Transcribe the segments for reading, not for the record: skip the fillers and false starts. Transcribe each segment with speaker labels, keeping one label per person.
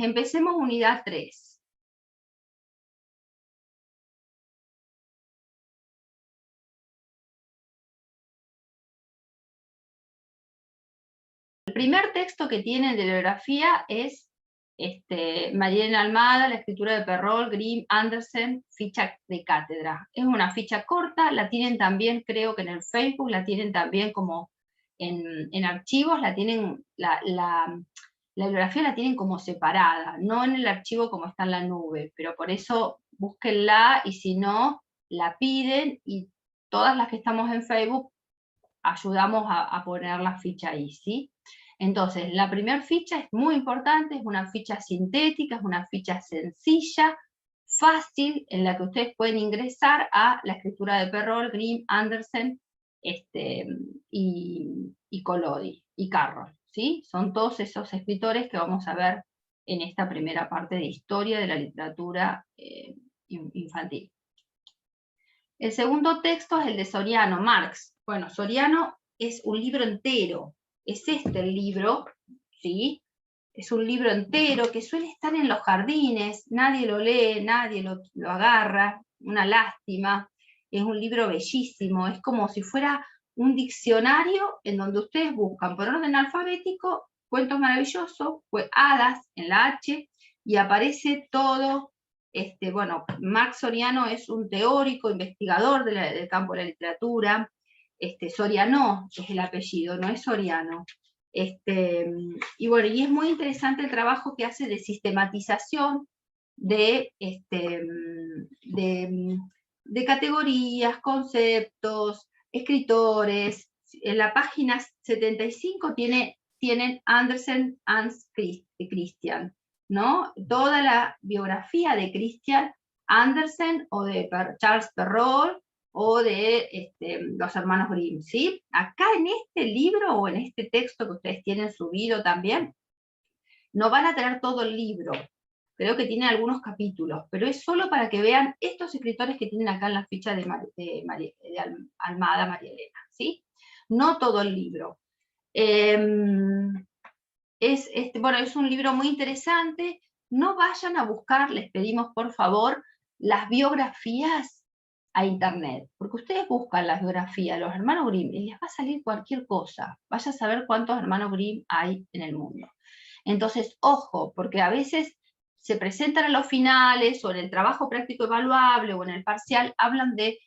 Speaker 1: Empecemos unidad 3. El primer texto que tienen de biografía es Marielena Almada, la escritura de Perrol, Grimm, Andersen, ficha de cátedra. Es una ficha corta, la tienen también, creo que en el Facebook, la tienen también como en archivos, la tienen, la biografía la tienen como separada, no en el archivo como está en la nube, pero por eso búsquenla, y si no, la piden, y todas las que estamos en Facebook ayudamos a poner la ficha ahí, ¿sí? Entonces, la primera ficha es muy importante, es una ficha sintética, es una ficha sencilla, fácil, en la que ustedes pueden ingresar a la escritura de Perrol, Grimm, Andersen, y Collodi, y Carroll, ¿sí? Son todos esos escritores que vamos a ver en esta primera parte de historia de la literatura infantil. El segundo texto es el de Soriano, Marx. Bueno, Soriano es un libro entero, es el libro, ¿sí? Es un libro entero que suele estar en los jardines, nadie lo lee, nadie lo agarra, una lástima. Es un libro bellísimo, es como si fuera un diccionario en donde ustedes buscan por orden alfabético cuentos maravillosos, hadas en la H, y aparece todo. Bueno, Marx Soriano es un teórico, investigador del campo de la literatura. Soriano es el apellido, no es Soriano. Y bueno, y es muy interesante el trabajo que hace de sistematización de categorías, conceptos, escritores. En la página 75 tienen Andersen, Hans Christian, ¿no? Toda la biografía de Christian Andersen, o de Charles Perrault, o de los hermanos Grimm, ¿sí? Acá en este libro, o en este texto que ustedes tienen subido también, no van a tener todo el libro, creo que tiene algunos capítulos, pero es solo para que vean estos escritores que tienen acá en la ficha de Almada, María Elena, ¿sí? No todo el libro. Bueno, es un libro muy interesante. No vayan a buscar, les pedimos por favor, las biografías a internet, porque ustedes buscan las biografías de los hermanos Grimm y les va a salir cualquier cosa. Vaya a saber cuántos hermanos Grimm hay en el mundo. Entonces, ojo, porque a veces se presentan en los finales, o en el trabajo práctico evaluable, o en el parcial, hablan de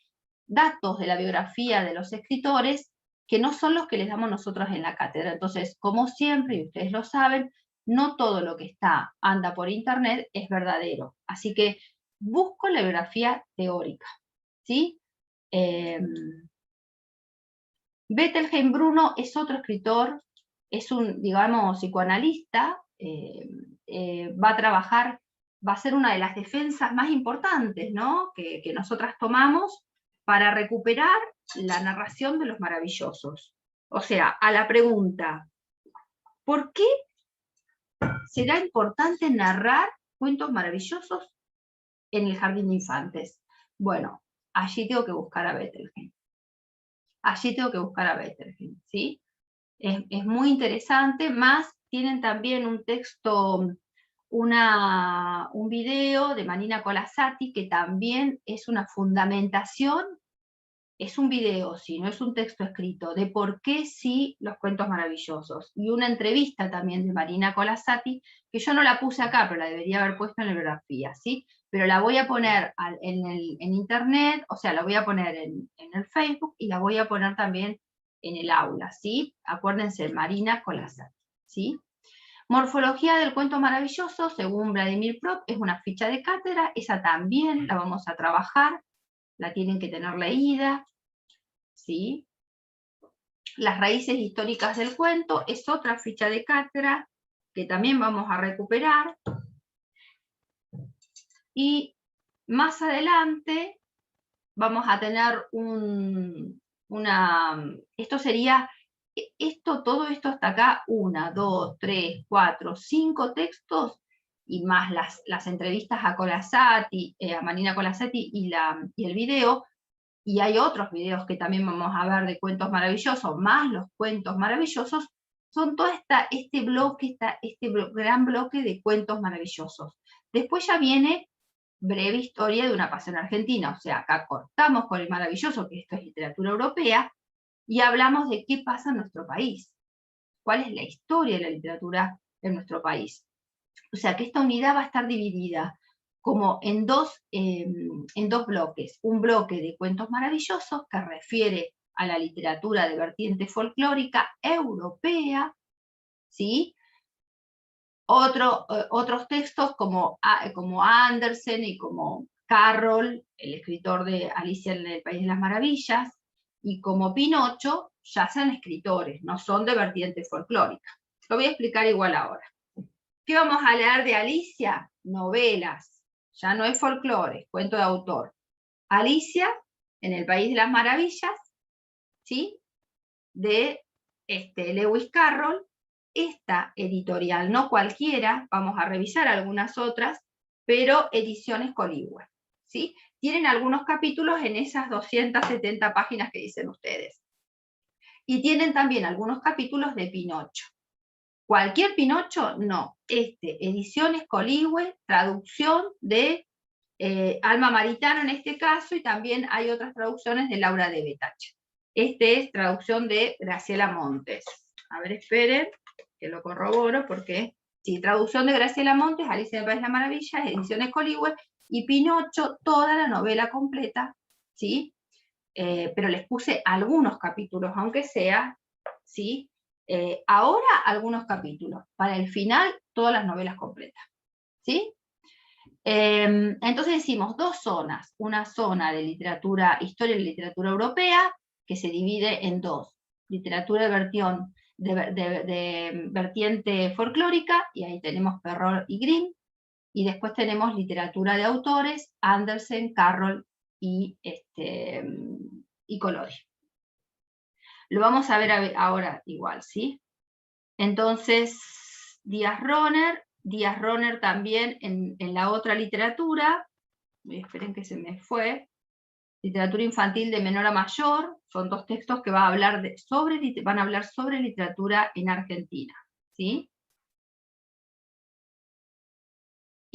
Speaker 1: datos de la biografía de los escritores que no son los que les damos nosotros en la cátedra. Entonces, como siempre, y ustedes lo saben, no todo lo que anda por internet es verdadero. Así que busco la biografía teórica, ¿sí? Bettelheim Bruno es otro escritor, es un, digamos, psicoanalista, va a trabajar, va a ser una de las defensas más importantes, ¿no?, que nosotras tomamos para recuperar la narración de los maravillosos. O sea, a la pregunta, ¿por qué será importante narrar cuentos maravillosos en el jardín de infantes? Bueno, allí tengo que buscar a Bettelheim. Allí tengo que buscar a Bettelheim, ¿sí? Es muy interesante, más tienen también un texto, un video de Marina Colassati, que también es una fundamentación, es un video, sí, no es un texto escrito, de por qué sí los cuentos maravillosos, y una entrevista también de Marina Colassati, que yo no la puse acá, pero la debería haber puesto en la biografía, ¿sí? Pero la voy a poner en internet, o sea, la voy a poner en el Facebook, y la voy a poner también en el aula, ¿sí? Acuérdense, Marina Colassati, ¿sí? Morfología del cuento maravilloso, según Vladimir Prop, es una ficha de cátedra, esa también la vamos a trabajar, la tienen que tener leída, ¿sí? Las raíces históricas del cuento es otra ficha de cátedra que también vamos a recuperar. Y más adelante vamos a tener todo esto hasta acá, 1, 2, 3, 4, 5 textos, y más las entrevistas a Colassati, a Marina Colassati, y el video. Y hay otros videos que también vamos a ver de cuentos maravillosos, más los cuentos maravillosos, son todo este gran bloque de cuentos maravillosos. Después ya viene Breve historia de una pasión argentina, o sea, acá cortamos con el maravilloso, que esto es literatura europea, y hablamos de qué pasa en nuestro país, cuál es la historia de la literatura en nuestro país. O sea que esta unidad va a estar dividida como en dos bloques. Un bloque de cuentos maravillosos que refiere a la literatura de vertiente folclórica europea, ¿sí? Otros textos como Andersen y como Carroll, el escritor de Alicia en el País de las Maravillas, y como Pinocho, ya sean escritores, no son de vertiente folclórica. Lo voy a explicar igual ahora. ¿Qué vamos a leer de Alicia? Novelas, ya no es folclore, cuento de autor. Alicia en el País de las Maravillas, ¿sí? De Lewis Carroll. Esta editorial, no cualquiera, vamos a revisar algunas otras, pero Ediciones Coligüe, ¿sí? Tienen algunos capítulos en esas 270 páginas que dicen ustedes. Y tienen también algunos capítulos de Pinocho. ¿Cualquier Pinocho? No. Ediciones Coligüe, traducción de Alma Maritano en este caso, y también hay otras traducciones de Laura de Betach. Es traducción de Graciela Montes. A ver, esperen, que lo corroboro, porque sí, traducción de Graciela Montes, Alicia en el País de las Maravillas, Ediciones Coligüe, y Pinocho, toda la novela completa, ¿sí? Pero les puse algunos capítulos, aunque sea, ¿sí? Ahora algunos capítulos, para el final todas las novelas completas, ¿sí? Entonces decimos dos zonas, una zona de literatura, historia y literatura europea, que se divide en dos, literatura de vertiente folclórica, y ahí tenemos Perrault y Grimm, y después tenemos literatura de autores, Andersen, Carroll y Collodi. Lo vamos a ver ahora igual, ¿sí? Entonces, Díaz Rohner también en la otra literatura, esperen que se me fue, literatura infantil de menor a mayor, son dos textos que van a hablar sobre literatura en Argentina, ¿sí?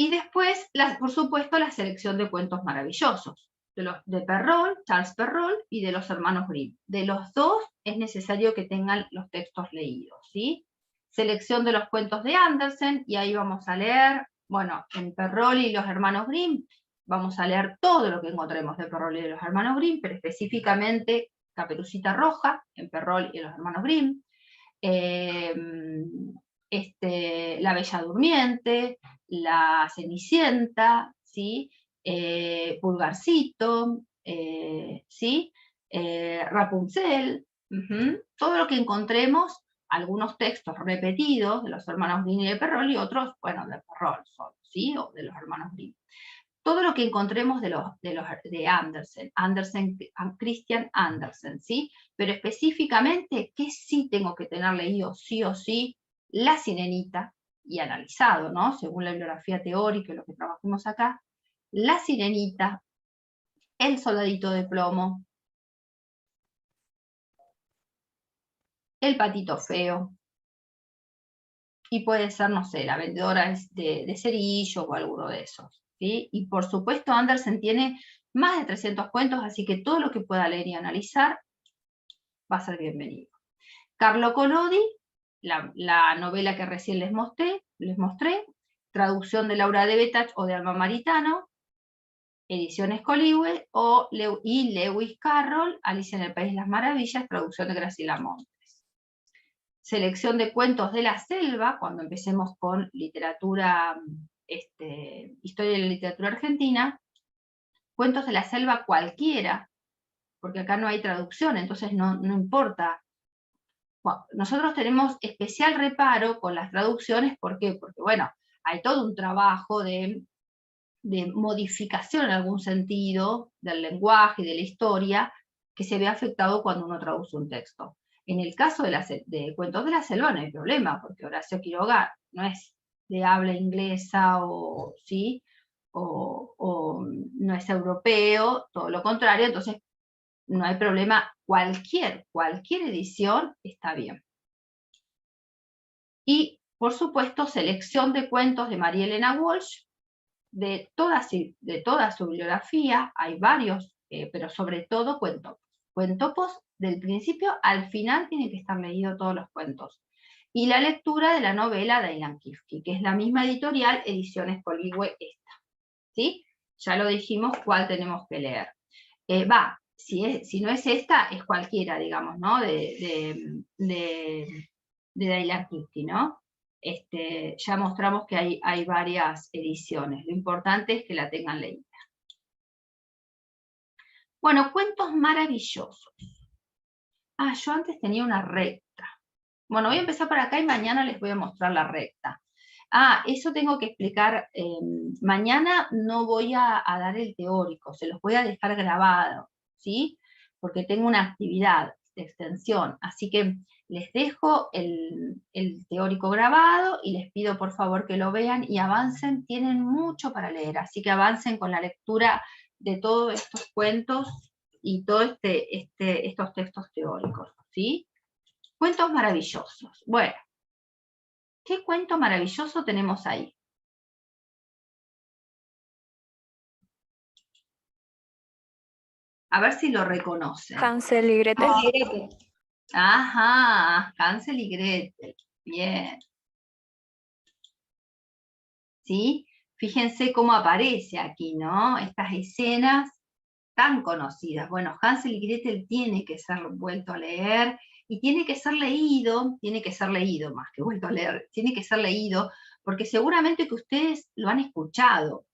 Speaker 1: Y después, por supuesto, la selección de cuentos maravillosos, de Perrault, Charles Perrault, y de los hermanos Grimm. De los dos es necesario que tengan los textos leídos, ¿sí? Selección de los cuentos de Andersen, y ahí vamos a leer, bueno, en Perrault y los hermanos Grimm, vamos a leer todo lo que encontremos de Perrault y de los hermanos Grimm, pero específicamente Caperucita Roja, en Perrault y los hermanos Grimm, La Bella Durmiente, La Cenicienta, ¿sí? Pulgarcito, ¿sí? Rapunzel, todo lo que encontremos, algunos textos repetidos de los hermanos Grimm y de Perrault, y otros, bueno, de Perrault solo, ¿sí? O de los hermanos Grimm. Todo lo que encontremos de Andersen, Christian Andersen, ¿sí? Pero específicamente, ¿qué sí tengo que tener leído sí o sí? La Sirenita, y analizado, ¿no? Según la bibliografía teórica y lo que trabajamos acá, La Sirenita, El Soldadito de Plomo, El Patito Feo, y puede ser, no sé, La Vendedora de Cerillos o alguno de esos, ¿sí? Y por supuesto Andersen tiene más de 300 cuentos, así que todo lo que pueda leer y analizar va a ser bienvenido. Carlo Collodi, la novela que recién les mostré, traducción de Laura de Betach o de Alma Maritano, Ediciones Coligüe, y Lewis Carroll, Alicia en el País de las Maravillas, traducción de Graciela Montes. Selección de cuentos de la selva, cuando empecemos con literatura, historia de la literatura argentina, cuentos de la selva cualquiera, porque acá no hay traducción, entonces no importa. Bueno, nosotros tenemos especial reparo con las traducciones, ¿por qué? Porque, bueno, hay todo un trabajo de modificación en algún sentido del lenguaje y de la historia que se ve afectado cuando uno traduce un texto. En el caso de Cuentos de la Selva no hay problema, porque Horacio Quiroga no es de habla inglesa ¿sí? o no es europeo, todo lo contrario, entonces no hay problema, cualquier edición está bien. Y, por supuesto, selección de cuentos de María Elena Walsh, de toda su bibliografía. Hay varios, pero sobre todo cuentopos. Cuentopos del principio al final tienen que estar leídos todos los cuentos. Y la lectura de la novela de Aylan Kifke, que es la misma editorial, Ediciones Coligüe, esta. ¿Sí? Ya lo dijimos cuál tenemos que leer. Si no es esta, es cualquiera, digamos, ¿no? De Aylan Kifke, ¿no? Ya mostramos que hay varias ediciones. Lo importante es que la tengan leída. Bueno, cuentos maravillosos. Yo antes tenía una recta. Bueno, voy a empezar por acá y mañana les voy a mostrar la recta. Eso tengo que explicar. Mañana no voy a dar el teórico, se los voy a dejar grabado, ¿sí? Porque tengo una actividad de extensión, así que les dejo el teórico grabado y les pido por favor que lo vean y avancen. Tienen mucho para leer, así que avancen con la lectura de todos estos cuentos y todos estos textos teóricos, ¿sí? Cuentos maravillosos. Bueno, ¿qué cuento maravilloso tenemos ahí? A ver si lo reconocen.
Speaker 2: Hansel y Gretel.
Speaker 1: Ajá, Hansel y Gretel. Bien. ¿Sí? Fíjense cómo aparece aquí, ¿no? Estas escenas tan conocidas. Bueno, Hansel y Gretel tiene que ser vuelto a leer y tiene que ser leído más que vuelto a leer, tiene que ser leído porque seguramente que ustedes lo han escuchado,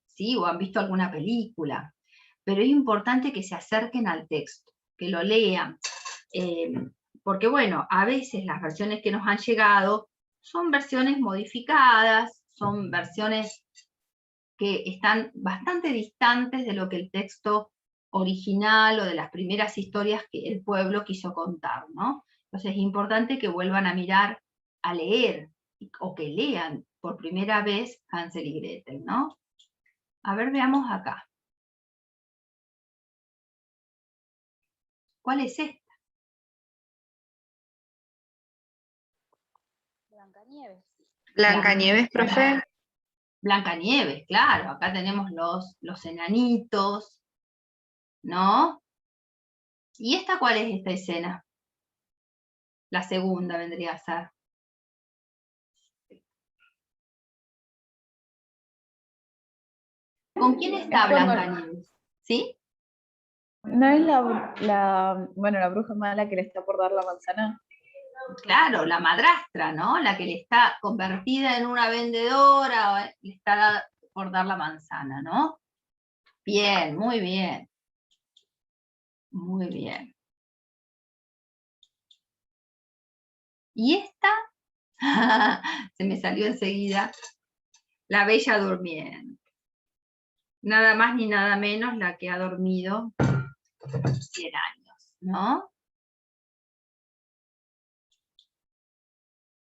Speaker 1: ¿sí? O han visto alguna película, pero es importante que se acerquen al texto, que lo lean, porque bueno, a veces las versiones que nos han llegado son versiones modificadas, son versiones que están bastante distantes de lo que el texto original o de las primeras historias que el pueblo quiso contar, ¿no? Entonces es importante que vuelvan a mirar, a leer, o que lean por primera vez Hansel y Gretel, ¿no? A ver, veamos acá. ¿Cuál es esta?
Speaker 2: Blancanieves.
Speaker 3: Blancanieves, profe.
Speaker 1: Blancanieves, claro. Acá tenemos los enanitos, ¿no? ¿Y esta cuál es esta escena? La segunda vendría a ser. ¿Con quién está Blancanieves? ¿Sí?
Speaker 3: ¿No es la bruja mala que le está por dar la manzana?
Speaker 1: Claro, la madrastra, ¿no? La que le está convertida en una vendedora, le está por dar la manzana, ¿no? Bien, muy bien. Muy bien. ¿Y esta? Se me salió enseguida. La Bella Durmiente. Nada más ni nada menos la que ha dormido 100 años, ¿no?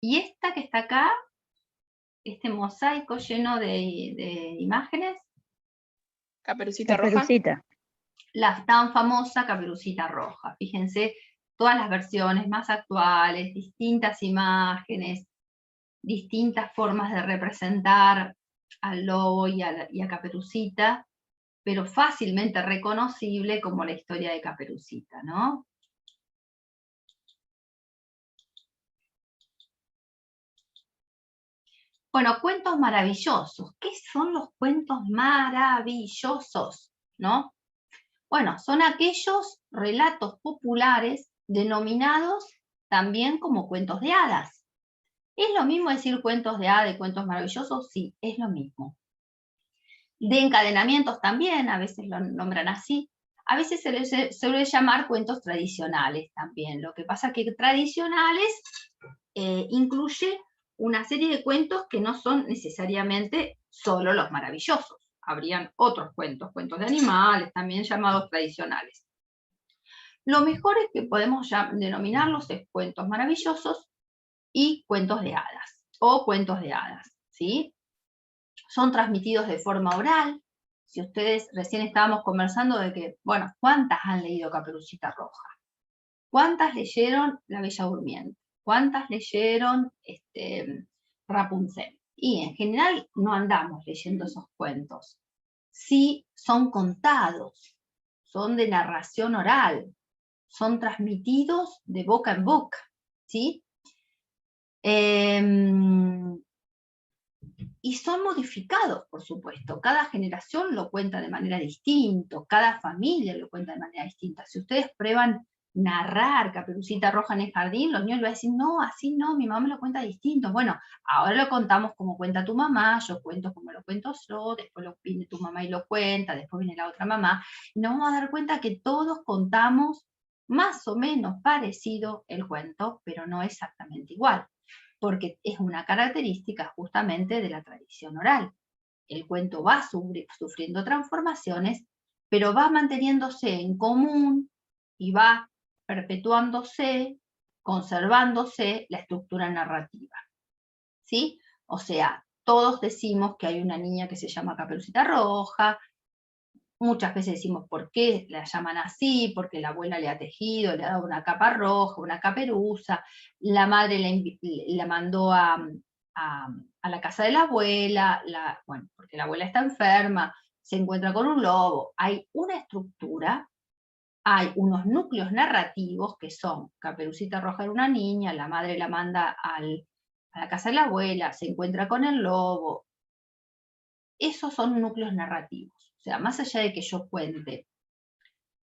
Speaker 1: Y esta que está acá, este mosaico lleno de imágenes.
Speaker 2: Caperucita Roja.
Speaker 1: La tan famosa Caperucita Roja. Fíjense, todas las versiones más actuales, distintas imágenes, distintas formas de representar al lobo y a Caperucita, pero fácilmente reconocible como la historia de Caperucita, ¿no? Bueno, cuentos maravillosos. ¿Qué son los cuentos maravillosos? ¿No? Bueno, son aquellos relatos populares denominados también como cuentos de hadas. ¿Es lo mismo decir cuentos de hadas y cuentos maravillosos? Sí, es lo mismo. De encadenamientos también, a veces lo nombran así. A veces se les suele llamar cuentos tradicionales también. Lo que pasa es que tradicionales incluye una serie de cuentos que no son necesariamente solo los maravillosos. Habrían otros cuentos de animales, también llamados tradicionales. Lo mejor es que podemos denominarlos cuentos maravillosos y cuentos de hadas, o cuentos de hadas, ¿sí? Son transmitidos de forma oral. Si ustedes recién estábamos conversando de que, bueno, ¿cuántas han leído Caperucita Roja? ¿Cuántas leyeron La Bella Durmiente? ¿Cuántas leyeron Rapunzel? Y en general no andamos leyendo esos cuentos. Sí son contados, son de narración oral, son transmitidos de boca en boca, ¿sí? Y son modificados, por supuesto. Cada generación lo cuenta de manera distinta, cada familia lo cuenta de manera distinta. Si ustedes prueban narrar Caperucita Roja en el jardín, los niños le van a decir, no, así no, mi mamá me lo cuenta distinto. Bueno, ahora lo contamos como cuenta tu mamá, yo cuento como lo cuento yo, después viene tu mamá y lo cuenta, después viene la otra mamá, y nos vamos a dar cuenta que todos contamos más o menos parecido el cuento, pero no exactamente igual, porque es una característica justamente de la tradición oral. El cuento va sufriendo transformaciones, pero va manteniéndose en común y va perpetuándose, conservándose la estructura narrativa, ¿sí? O sea, todos decimos que hay una niña que se llama Caperucita Roja, muchas veces decimos por qué la llaman así, porque la abuela le ha tejido, le ha dado una capa roja, una caperuza, la madre la mandó a la casa de la abuela, bueno, porque la abuela está enferma, se encuentra con un lobo. Hay una estructura, hay unos núcleos narrativos que son Caperucita Roja era una niña, la madre la manda a la casa de la abuela, se encuentra con el lobo. Esos son núcleos narrativos. O sea, más allá de que yo cuente,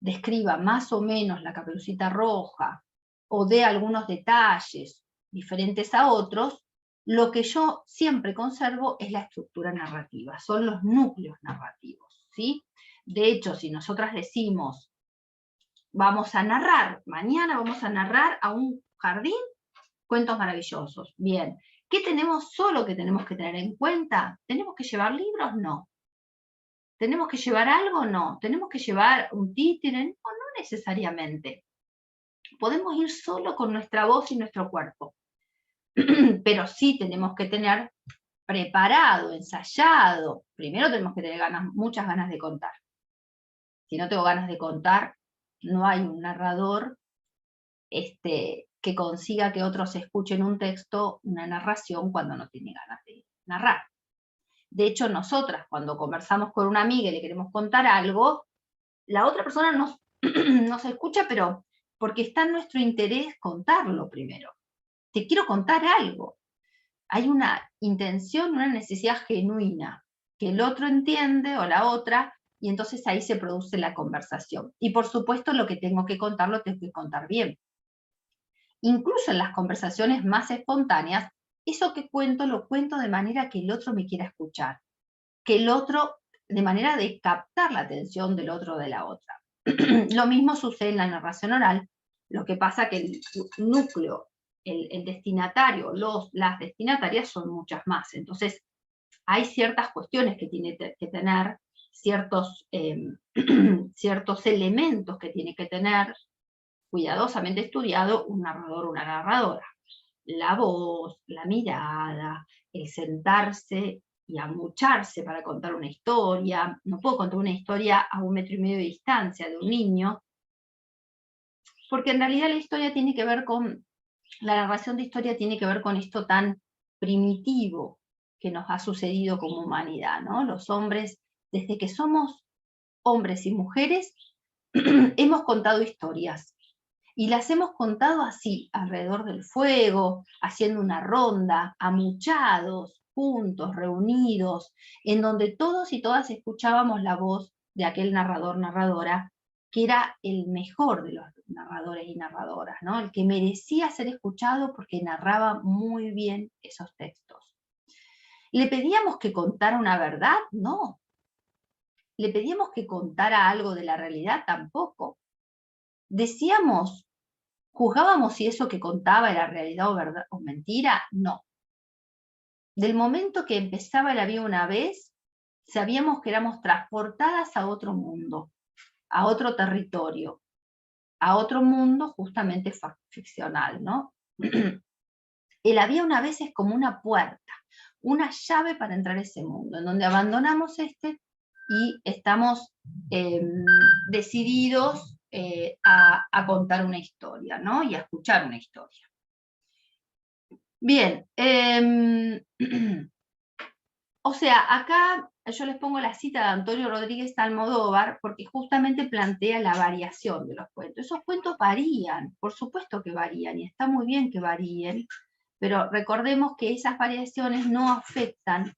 Speaker 1: describa más o menos la Caperucita Roja, o dé algunos detalles diferentes a otros, lo que yo siempre conservo es la estructura narrativa, son los núcleos narrativos, ¿sí? De hecho, si nosotras decimos, vamos a narrar, mañana vamos a narrar a un jardín cuentos maravillosos, bien, ¿qué tenemos solo que tenemos que tener en cuenta? ¿Tenemos que llevar libros? No. ¿Tenemos que llevar algo? No. ¿Tenemos que llevar un títere? No, no necesariamente. Podemos ir solo con nuestra voz y nuestro cuerpo. Pero sí tenemos que tener preparado, ensayado. Primero tenemos que tener muchas ganas de contar. Si no tengo ganas de contar, no hay un narrador que consiga que otros escuchen un texto, una narración, cuando no tiene ganas de narrar. De hecho, nosotras, cuando conversamos con una amiga y le queremos contar algo, la otra persona nos escucha, pero porque está en nuestro interés contarlo primero. Te quiero contar algo. Hay una intención, una necesidad genuina, que el otro entiende o la otra, y entonces ahí se produce la conversación. Y por supuesto, lo que tengo que contar, lo tengo que contar bien. Incluso en las conversaciones más espontáneas, eso que cuento, lo cuento de manera que el otro me quiera escuchar, que el otro, de manera de captar la atención del otro o de la otra. Lo mismo sucede en la narración oral, lo que pasa que el núcleo, el destinatario, las destinatarias son muchas más. Entonces, hay ciertas cuestiones que tiene que tener, ciertos elementos que tiene que tener cuidadosamente estudiado un narrador o una narradora. La voz, la mirada, el sentarse y amucharse para contar una historia. No puedo contar una historia a 1,5 metros de distancia de un niño, porque en realidad la historia tiene que ver con, la narración de historia tiene que ver con esto tan primitivo que nos ha sucedido como humanidad, ¿no? Los hombres, desde que somos hombres y mujeres, hemos contado historias. Y las hemos contado así, alrededor del fuego, haciendo una ronda, amuchados, juntos, reunidos, en donde todos y todas escuchábamos la voz de aquel narrador, narradora, que era el mejor de los narradores y narradoras, ¿no? El que merecía ser escuchado porque narraba muy bien esos textos. ¿Le pedíamos que contara una verdad? No. ¿Le pedíamos que contara algo de la realidad? Tampoco. Decíamos, ¿juzgábamos si eso que contaba era realidad o verdad o mentira? No. Del momento que empezaba el había una vez, sabíamos que éramos transportadas a otro mundo, a otro territorio, a otro mundo justamente ficcional, ¿no? El había una vez es como una puerta, una llave para entrar a ese mundo, en donde abandonamos y estamos decididos a contar una historia, ¿no? Y a escuchar una historia. Bien, o sea, acá yo les pongo la cita de Antonio Rodríguez Almodóvar porque justamente plantea la variación de los cuentos. Esos cuentos varían, por supuesto que varían, y está muy bien que varíen, pero recordemos que esas variaciones no afectan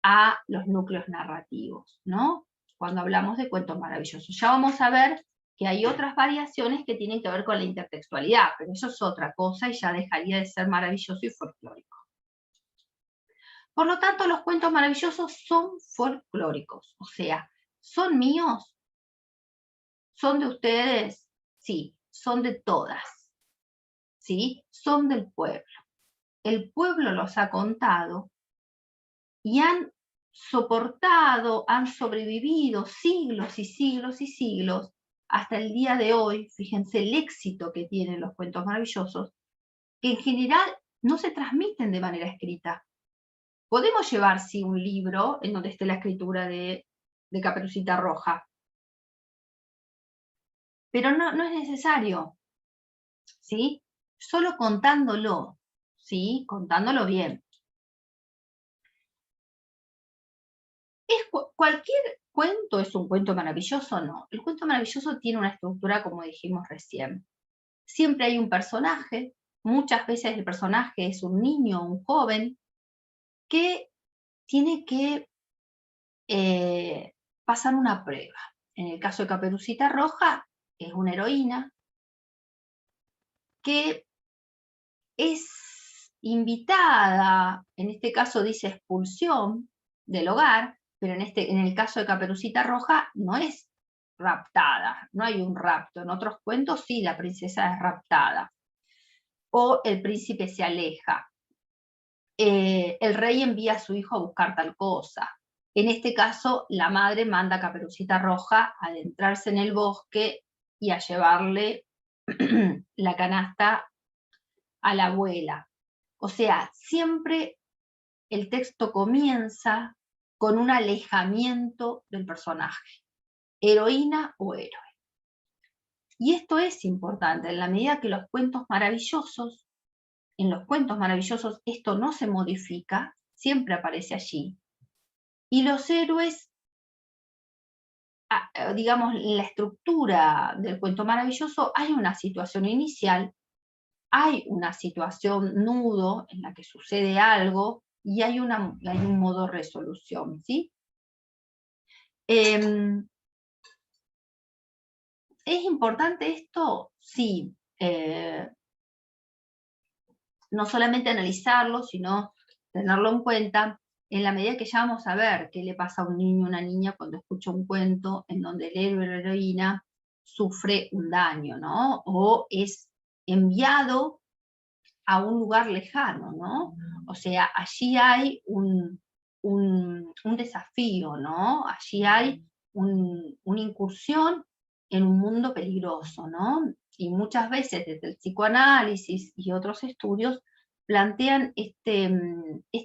Speaker 1: a los núcleos narrativos, ¿no? Cuando hablamos de cuentos maravillosos. Ya vamos a ver que hay otras variaciones que tienen que ver con la intertextualidad, pero eso es otra cosa y ya dejaría de ser maravilloso y folclórico. Por lo tanto, los cuentos maravillosos son folclóricos, o sea, ¿son míos? ¿Son de ustedes? Sí, son de todas, ¿sí? Son del pueblo. El pueblo los ha contado y han soportado, han sobrevivido siglos y siglos y siglos hasta el día de hoy. Fíjense el éxito que tienen los cuentos maravillosos, que en general no se transmiten de manera escrita. Podemos llevar, sí, un libro en donde esté la escritura de Caperucita Roja, pero no es necesario, ¿sí? Solo contándolo, ¿sí? Contándolo bien. ¿Cualquier cuento es un cuento maravilloso? No. El cuento maravilloso tiene una estructura, como dijimos recién. Siempre hay un personaje, muchas veces el personaje es un niño o un joven, que tiene que pasar una prueba. En el caso de Caperucita Roja, es una heroína que es invitada, en este caso dice expulsión del hogar, pero en el caso de Caperucita Roja no es raptada, no hay un rapto. En otros cuentos sí, la princesa es raptada. O el príncipe se aleja. El rey envía a su hijo a buscar tal cosa. En este caso, la madre manda a Caperucita Roja a adentrarse en el bosque y a llevarle la canasta a la abuela. O sea, siempre el texto comienza con un alejamiento del personaje, heroína o héroe. Y esto es importante, en la medida que los cuentos maravillosos, en los cuentos maravillosos esto no se modifica, siempre aparece allí. Y los héroes, digamos, en la estructura del cuento maravilloso hay una situación inicial, hay una situación nudo en la que sucede algo y hay un modo resolución, ¿sí? ¿Es importante esto? Sí. No solamente analizarlo, sino tenerlo en cuenta en la medida que ya vamos a ver qué le pasa a un niño o una niña cuando escucha un cuento en donde el héroe o la heroína sufre un daño, ¿no? O es enviado a un lugar lejano, ¿no? O sea, allí hay un desafío, ¿no? Allí hay una incursión en un mundo peligroso, ¿no? Y muchas veces desde el psicoanálisis y otros estudios plantean este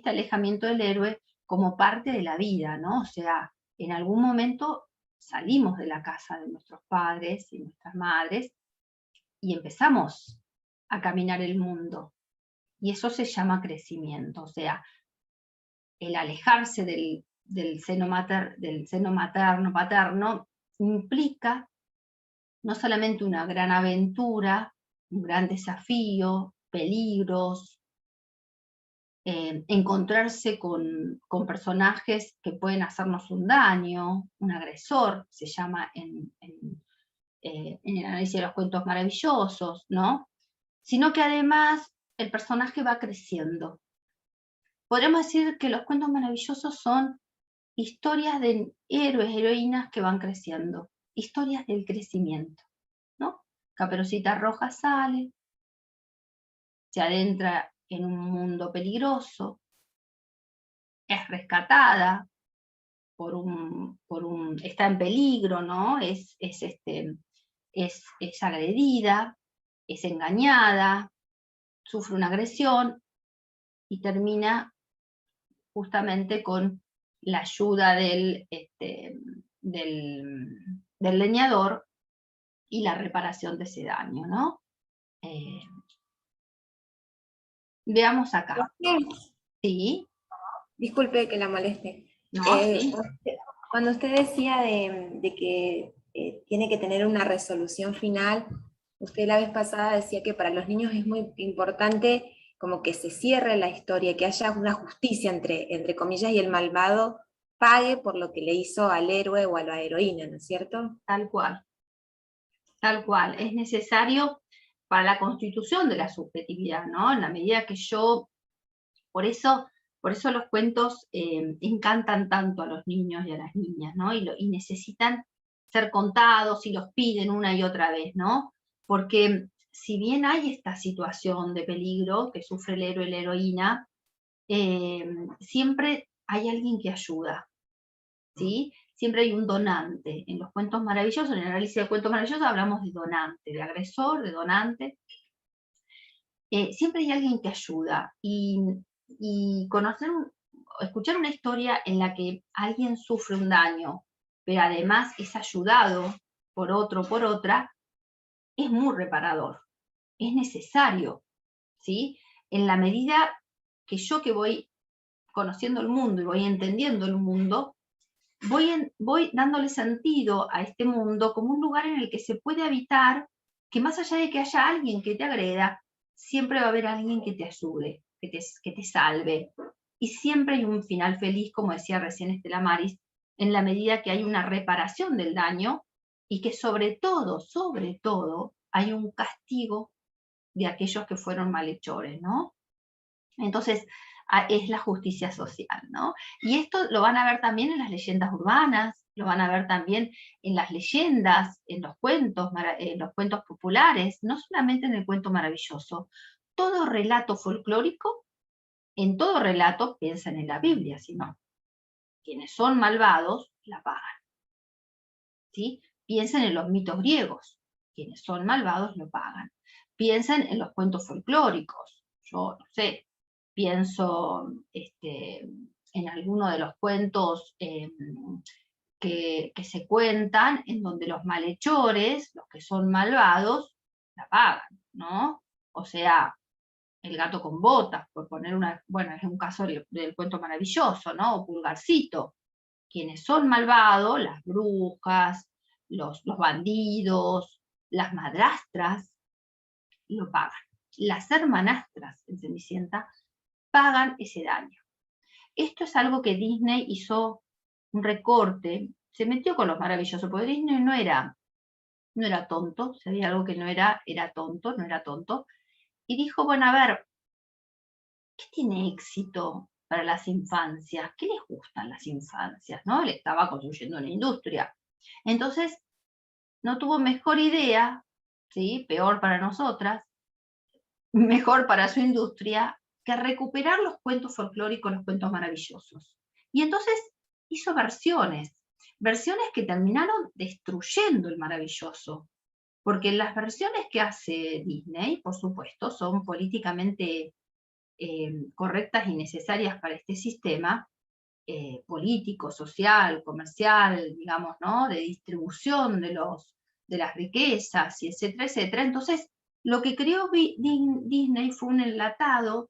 Speaker 1: alejamiento del héroe como parte de la vida, ¿no? O sea, en algún momento salimos de la casa de nuestros padres y nuestras madres y empezamos a caminar el mundo. Y eso se llama crecimiento, o sea, el alejarse del seno materno, paterno, implica no solamente una gran aventura, un gran desafío, peligros, encontrarse con personajes que pueden hacernos un daño, un agresor, se llama en el análisis de los cuentos maravillosos, ¿no? Sino que además el personaje va creciendo. Podríamos decir que los cuentos maravillosos son historias de héroes, heroínas que van creciendo, historias del crecimiento, ¿no? Caperucita Roja sale, se adentra en un mundo peligroso, es rescatada está en peligro, ¿no? Es agredida, es engañada, sufre una agresión y termina justamente con la ayuda del leñador y la reparación de ese daño, ¿no? Veamos acá.
Speaker 4: Profe,
Speaker 1: Sí,
Speaker 4: disculpe que la moleste.
Speaker 1: no, sí.
Speaker 4: Cuando usted decía de que tiene que tener una resolución final, usted la vez pasada decía que para los niños es muy importante como que se cierre la historia, que haya una justicia entre comillas y el malvado pague por lo que le hizo al héroe o a la heroína, ¿no es cierto?
Speaker 1: Tal cual. Tal cual. Es necesario para la constitución de la subjetividad, ¿no? En la medida que yo, por eso los cuentos encantan tanto a los niños y a las niñas, ¿no? Y necesitan ser contados y los piden una y otra vez, ¿no? Porque si bien hay esta situación de peligro que sufre el héroe y la heroína, siempre hay alguien que ayuda, ¿sí? Siempre hay un donante. En los cuentos maravillosos, en el análisis de cuentos maravillosos hablamos de donante, de agresor, de donante. Siempre hay alguien que ayuda. Y escuchar una historia en la que alguien sufre un daño, pero además es ayudado por otro, por otra, es muy reparador. Es necesario, ¿sí? En la medida que yo que voy conociendo el mundo y voy entendiendo el mundo, voy dándole sentido a este mundo como un lugar en el que se puede habitar, que más allá de que haya alguien que te agreda, siempre va a haber alguien que te ayude, que te salve. Y siempre hay un final feliz, como decía recién Estela Maris, en la medida que hay una reparación del daño y que sobre todo, hay un castigo de aquellos que fueron malhechores, ¿no? Entonces, es la justicia social, ¿no? Y esto lo van a ver también en las leyendas urbanas, lo van a ver también en las leyendas, en los cuentos populares, no solamente en el cuento maravilloso. Todo relato folclórico, en todo relato piensan en la Biblia, sino quienes son malvados la pagan, ¿sí? Piensen en los mitos griegos, quienes son malvados lo pagan. Piensen en los cuentos folclóricos, yo no sé, pienso en alguno de los cuentos que se cuentan, en donde los malhechores, los que son malvados, la pagan, ¿no? O sea, el gato con botas, por poner bueno, es un caso del cuento maravilloso, ¿no? O Pulgarcito. Quienes son malvados, las brujas, los bandidos, las madrastras, lo pagan. Las hermanastras en Cenicienta pagan ese daño. Esto es algo que Disney hizo un recorte, se metió con los maravillosos, porque Disney no era tonto, si había algo que no era tonto, no era tonto, y dijo, bueno, a ver, ¿qué tiene éxito para las infancias? ¿Qué les gustan las infancias? ¿No? Él estaba construyendo una industria. Entonces, no tuvo mejor idea, ¿sí? Peor para nosotras, mejor para su industria, que recuperar los cuentos folclóricos, los cuentos maravillosos. Y entonces hizo versiones que terminaron destruyendo el maravilloso, porque las versiones que hace Disney, por supuesto, son políticamente correctas y necesarias para este sistema político, social, comercial, digamos, ¿no? De distribución de las riquezas, y etcétera, etcétera. Entonces, lo que creó Disney fue un enlatado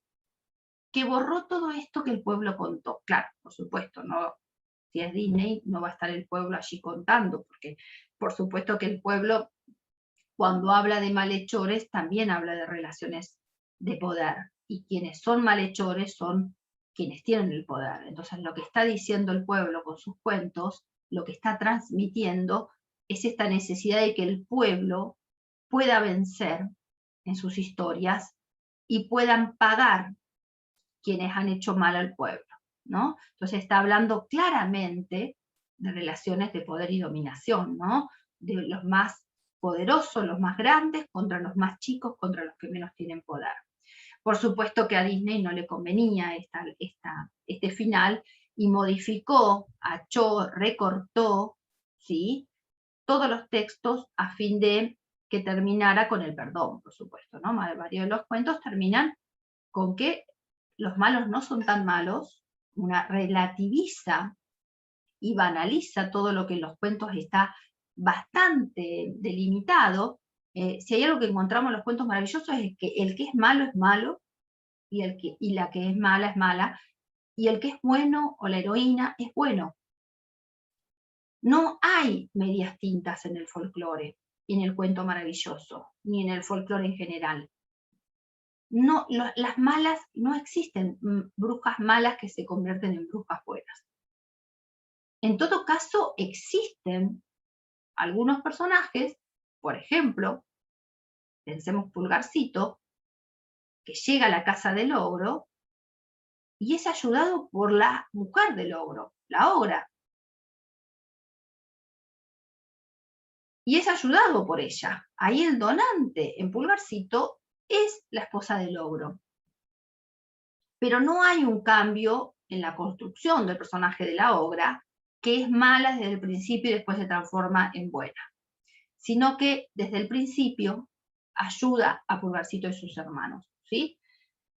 Speaker 1: que borró todo esto que el pueblo contó. Claro, por supuesto, no, si es Disney no va a estar el pueblo allí contando, porque por supuesto que el pueblo, cuando habla de malhechores, también habla de relaciones de poder, y quienes son malhechores son quienes tienen el poder. Entonces, lo que está diciendo el pueblo con sus cuentos, lo que está transmitiendo, es esta necesidad de que el pueblo pueda vencer en sus historias y puedan pagar quienes han hecho mal al pueblo, ¿no? Entonces está hablando claramente de relaciones de poder y dominación, ¿no? De los más poderosos, los más grandes, contra los más chicos, contra los que menos tienen poder. Por supuesto que a Disney no le convenía este final, y modificó, achó, recortó, ¿sí? Todos los textos a fin de que terminara con el perdón, por supuesto, ¿no? Varios de los cuentos terminan con que los malos no son tan malos, relativiza y banaliza todo lo que en los cuentos está bastante delimitado. Si hay algo que encontramos en los cuentos maravillosos es que el que es malo, y la que es mala, y el que es bueno o la heroína es bueno. No hay medias tintas en el folclore, en el cuento maravilloso, ni en el folclore en general. No, las malas, no existen brujas malas que se convierten en brujas buenas. En todo caso, existen algunos personajes, por ejemplo, pensemos Pulgarcito, que llega a la casa del ogro y es ayudado por la mujer del ogro, la ogra. Y es ayudado por ella. Ahí el donante en Pulgarcito es la esposa del ogro. Pero no hay un cambio en la construcción del personaje de la ogra, que es mala desde el principio y después se transforma en buena, sino que desde el principio ayuda a Pulgarcito y sus hermanos, ¿sí?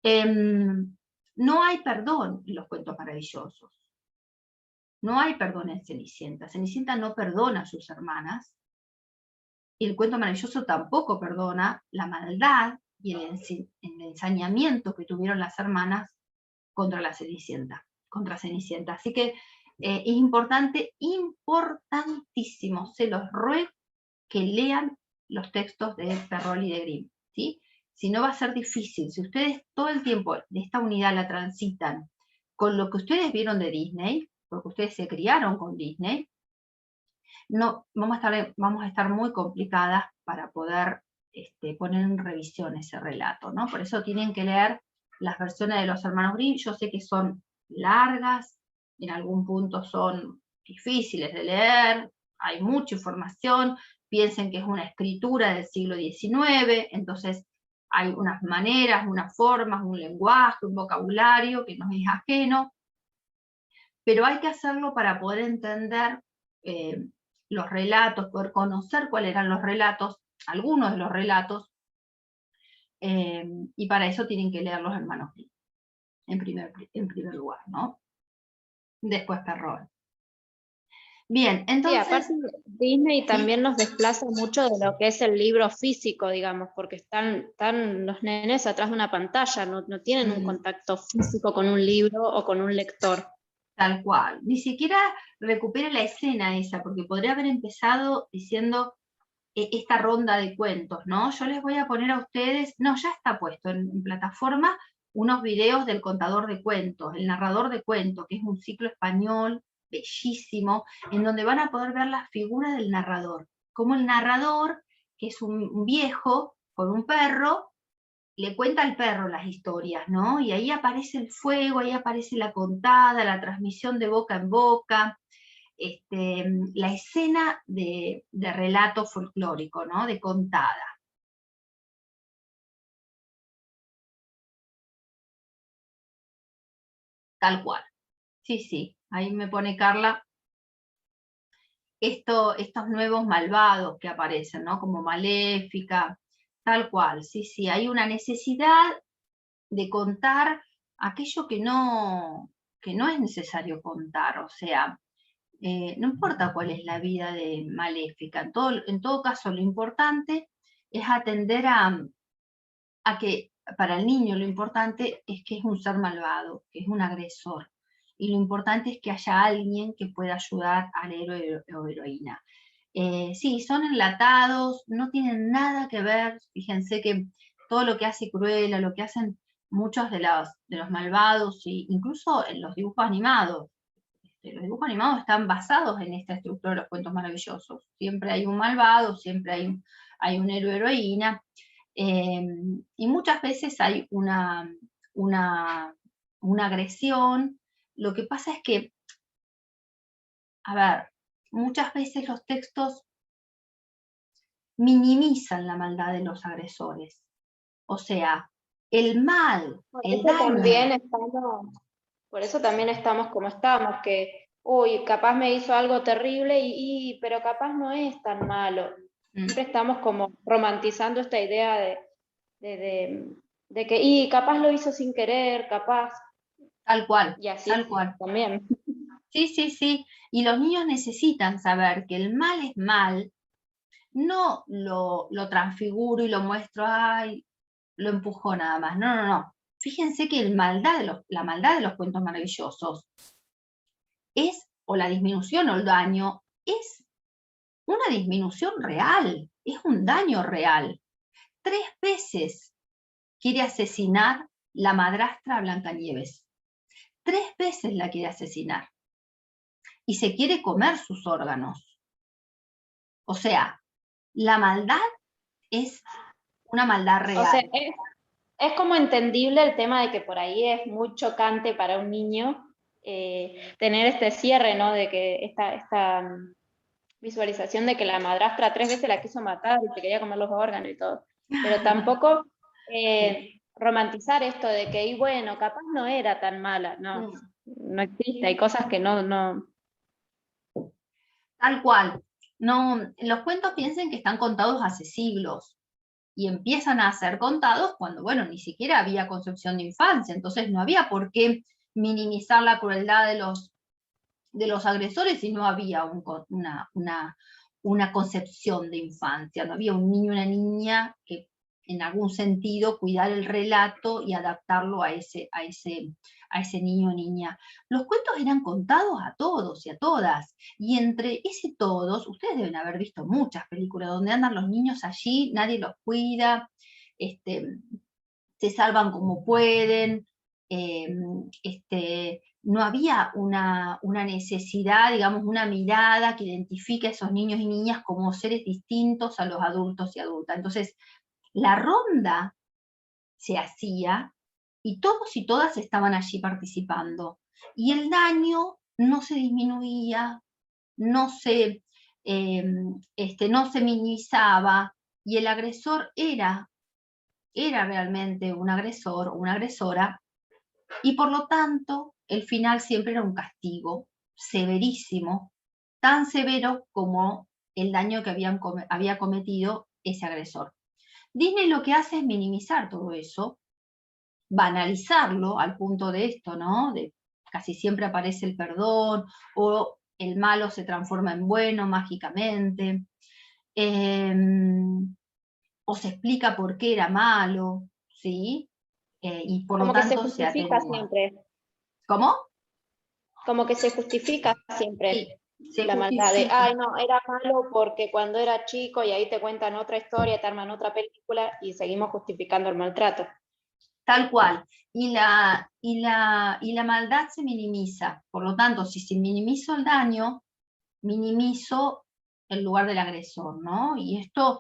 Speaker 1: No hay perdón en los cuentos maravillosos. No hay perdón en Cenicienta. Cenicienta no perdona a sus hermanas. Y el cuento maravilloso tampoco perdona la maldad y el ensañamiento que tuvieron las hermanas contra la Cenicienta. Así que es importante, importantísimo, se los ruego que lean los textos de Perrault y de Grimm, ¿sí? Si no va a ser difícil, si ustedes todo el tiempo de esta unidad la transitan con lo que ustedes vieron de Disney, porque ustedes se criaron con Disney, no, vamos a estar muy complicadas para poder poner en revisión ese relato, ¿no? Por eso tienen que leer las versiones de los hermanos Grimm. Yo sé que son largas, en algún punto son difíciles de leer, hay mucha información, piensen que es una escritura del siglo XIX, entonces hay unas maneras, unas formas, un lenguaje, un vocabulario que nos es ajeno, pero hay que hacerlo para poder entender los relatos, poder conocer cuáles eran los relatos, algunos de los relatos, y para eso tienen que leer los hermanos Grimm, en primer lugar, ¿no? Después Perrault. Bien, entonces...
Speaker 5: Sí, aparte Disney
Speaker 1: ¿sí?
Speaker 5: también nos desplaza mucho de lo que es el libro físico, digamos, porque están los nenes atrás de una pantalla, no tienen un contacto físico con un libro o con un lector.
Speaker 1: Tal cual. Ni siquiera recupera la escena esa, porque podría haber empezado diciendo esta ronda de cuentos, ¿no? Yo les voy a poner a ustedes, no, ya está puesto en plataforma, unos videos del contador de cuentos, el narrador de cuentos, que es un ciclo español bellísimo, en donde van a poder ver la figura del narrador. Como el narrador, que es un viejo con un perro, le cuenta al perro las historias, ¿no? Y ahí aparece el fuego, ahí aparece la contada, la transmisión de boca en boca, la escena de relato folclórico, ¿no? De contada. Tal cual. Sí, sí, ahí me pone Carla estos nuevos malvados que aparecen, ¿no? Como Maléfica, tal cual. Sí, sí, hay una necesidad de contar aquello que no es necesario contar, o sea, no importa cuál es la vida de Maléfica, en todo caso lo importante es atender a que para el niño lo importante es que es un ser malvado, que es un agresor, y lo importante es que haya alguien que pueda ayudar al héroe o heroína. Sí, son enlatados, no tienen nada que ver, fíjense que todo lo que hace Cruella, lo que hacen muchos de los malvados, incluso en los dibujos animados. Los dibujos animados están basados en esta estructura de los cuentos maravillosos. Siempre hay un malvado, siempre hay un héroe o heroína, y muchas veces hay una agresión. Lo que pasa es que, a ver, muchas veces los textos minimizan la maldad de los agresores. O sea, el mal, el daño.
Speaker 5: Por eso también estamos como estamos, que, uy, capaz me hizo algo terrible, pero capaz no es tan malo. Siempre estamos como romantizando esta idea de que, capaz lo hizo sin querer, capaz.
Speaker 1: Tal cual,
Speaker 5: y así
Speaker 1: tal cual.
Speaker 5: También.
Speaker 1: Sí, sí, sí. Y los niños necesitan saber que el mal es mal, no lo transfiguro y lo muestro, ay, lo empujó nada más. No, no, no. fíjense que la maldad de los cuentos maravillosos o la disminución o el daño, es una disminución real, es un daño real. 3 veces quiere asesinar la madrastra a Blancanieves. 3 veces la quiere asesinar. Y se quiere comer sus órganos. O sea, la maldad es una maldad real.
Speaker 5: O sea, es como entendible el tema de que por ahí es muy chocante para un niño tener este cierre, ¿no? De que esta visualización de que la madrastra 3 veces la quiso matar y se quería comer los órganos y todo. Pero tampoco romantizar esto de que, y bueno, capaz no era tan mala, no existe, hay cosas que no.
Speaker 1: Tal cual. No, los cuentos piensen que están contados hace siglos y empiezan a ser contados cuando, bueno, ni siquiera había concepción de infancia, entonces no había por qué minimizar la crueldad de los agresores y no había una concepción de infancia, no había un niño o una niña que en algún sentido cuidar el relato y adaptarlo a ese niño o niña. Los cuentos eran contados a todos y a todas, y entre ese todos, ustedes deben haber visto muchas películas donde andan los niños allí, nadie los cuida, se salvan como pueden, no había una necesidad, digamos, una mirada que identifique a esos niños y niñas como seres distintos a los adultos y adultas. Entonces, la ronda se hacía y todos y todas estaban allí participando. Y el daño no se disminuía, no se minimizaba, y el agresor era realmente un agresor o una agresora, y por lo tanto el final siempre era un castigo severísimo, tan severo como el daño que había cometido ese agresor. Disney lo que hace es minimizar todo eso, banalizarlo al punto de esto, ¿no? De casi siempre aparece el perdón, o el malo se transforma en bueno mágicamente, o se explica por qué era malo, ¿sí? Y por lo tanto se atenúa.
Speaker 5: Siempre.
Speaker 1: ¿Cómo?
Speaker 5: Como que se justifica siempre
Speaker 1: sí,
Speaker 5: la maldad de, ay no, era malo porque cuando era chico, y ahí te cuentan otra historia, te arman otra película y seguimos justificando el maltrato.
Speaker 1: Tal cual. Y la maldad se minimiza. Por lo tanto, si se minimizo el daño, minimizo el lugar del agresor, ¿no? Y esto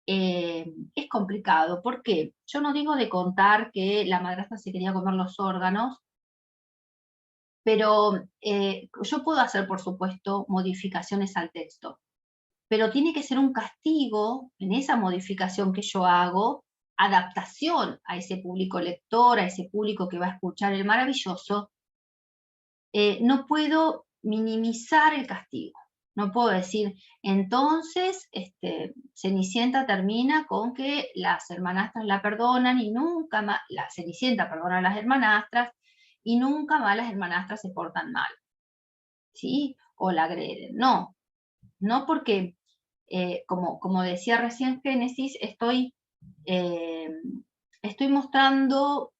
Speaker 1: es complicado. ¿Por qué? Yo no digo de contar que la madrastra se quería comer los órganos, pero yo puedo hacer, por supuesto, modificaciones al texto. Pero tiene que ser un castigo en esa modificación que yo hago, adaptación a ese público lector, a ese público que va a escuchar el maravilloso. No puedo minimizar el castigo. No puedo decir, entonces, Cenicienta termina con que las hermanastras la perdonan y nunca más, la Cenicienta perdona a las hermanastras y nunca más las hermanastras se portan mal, ¿sí? O la agreden. No, no porque, como decía recién Génesis, estoy mostrando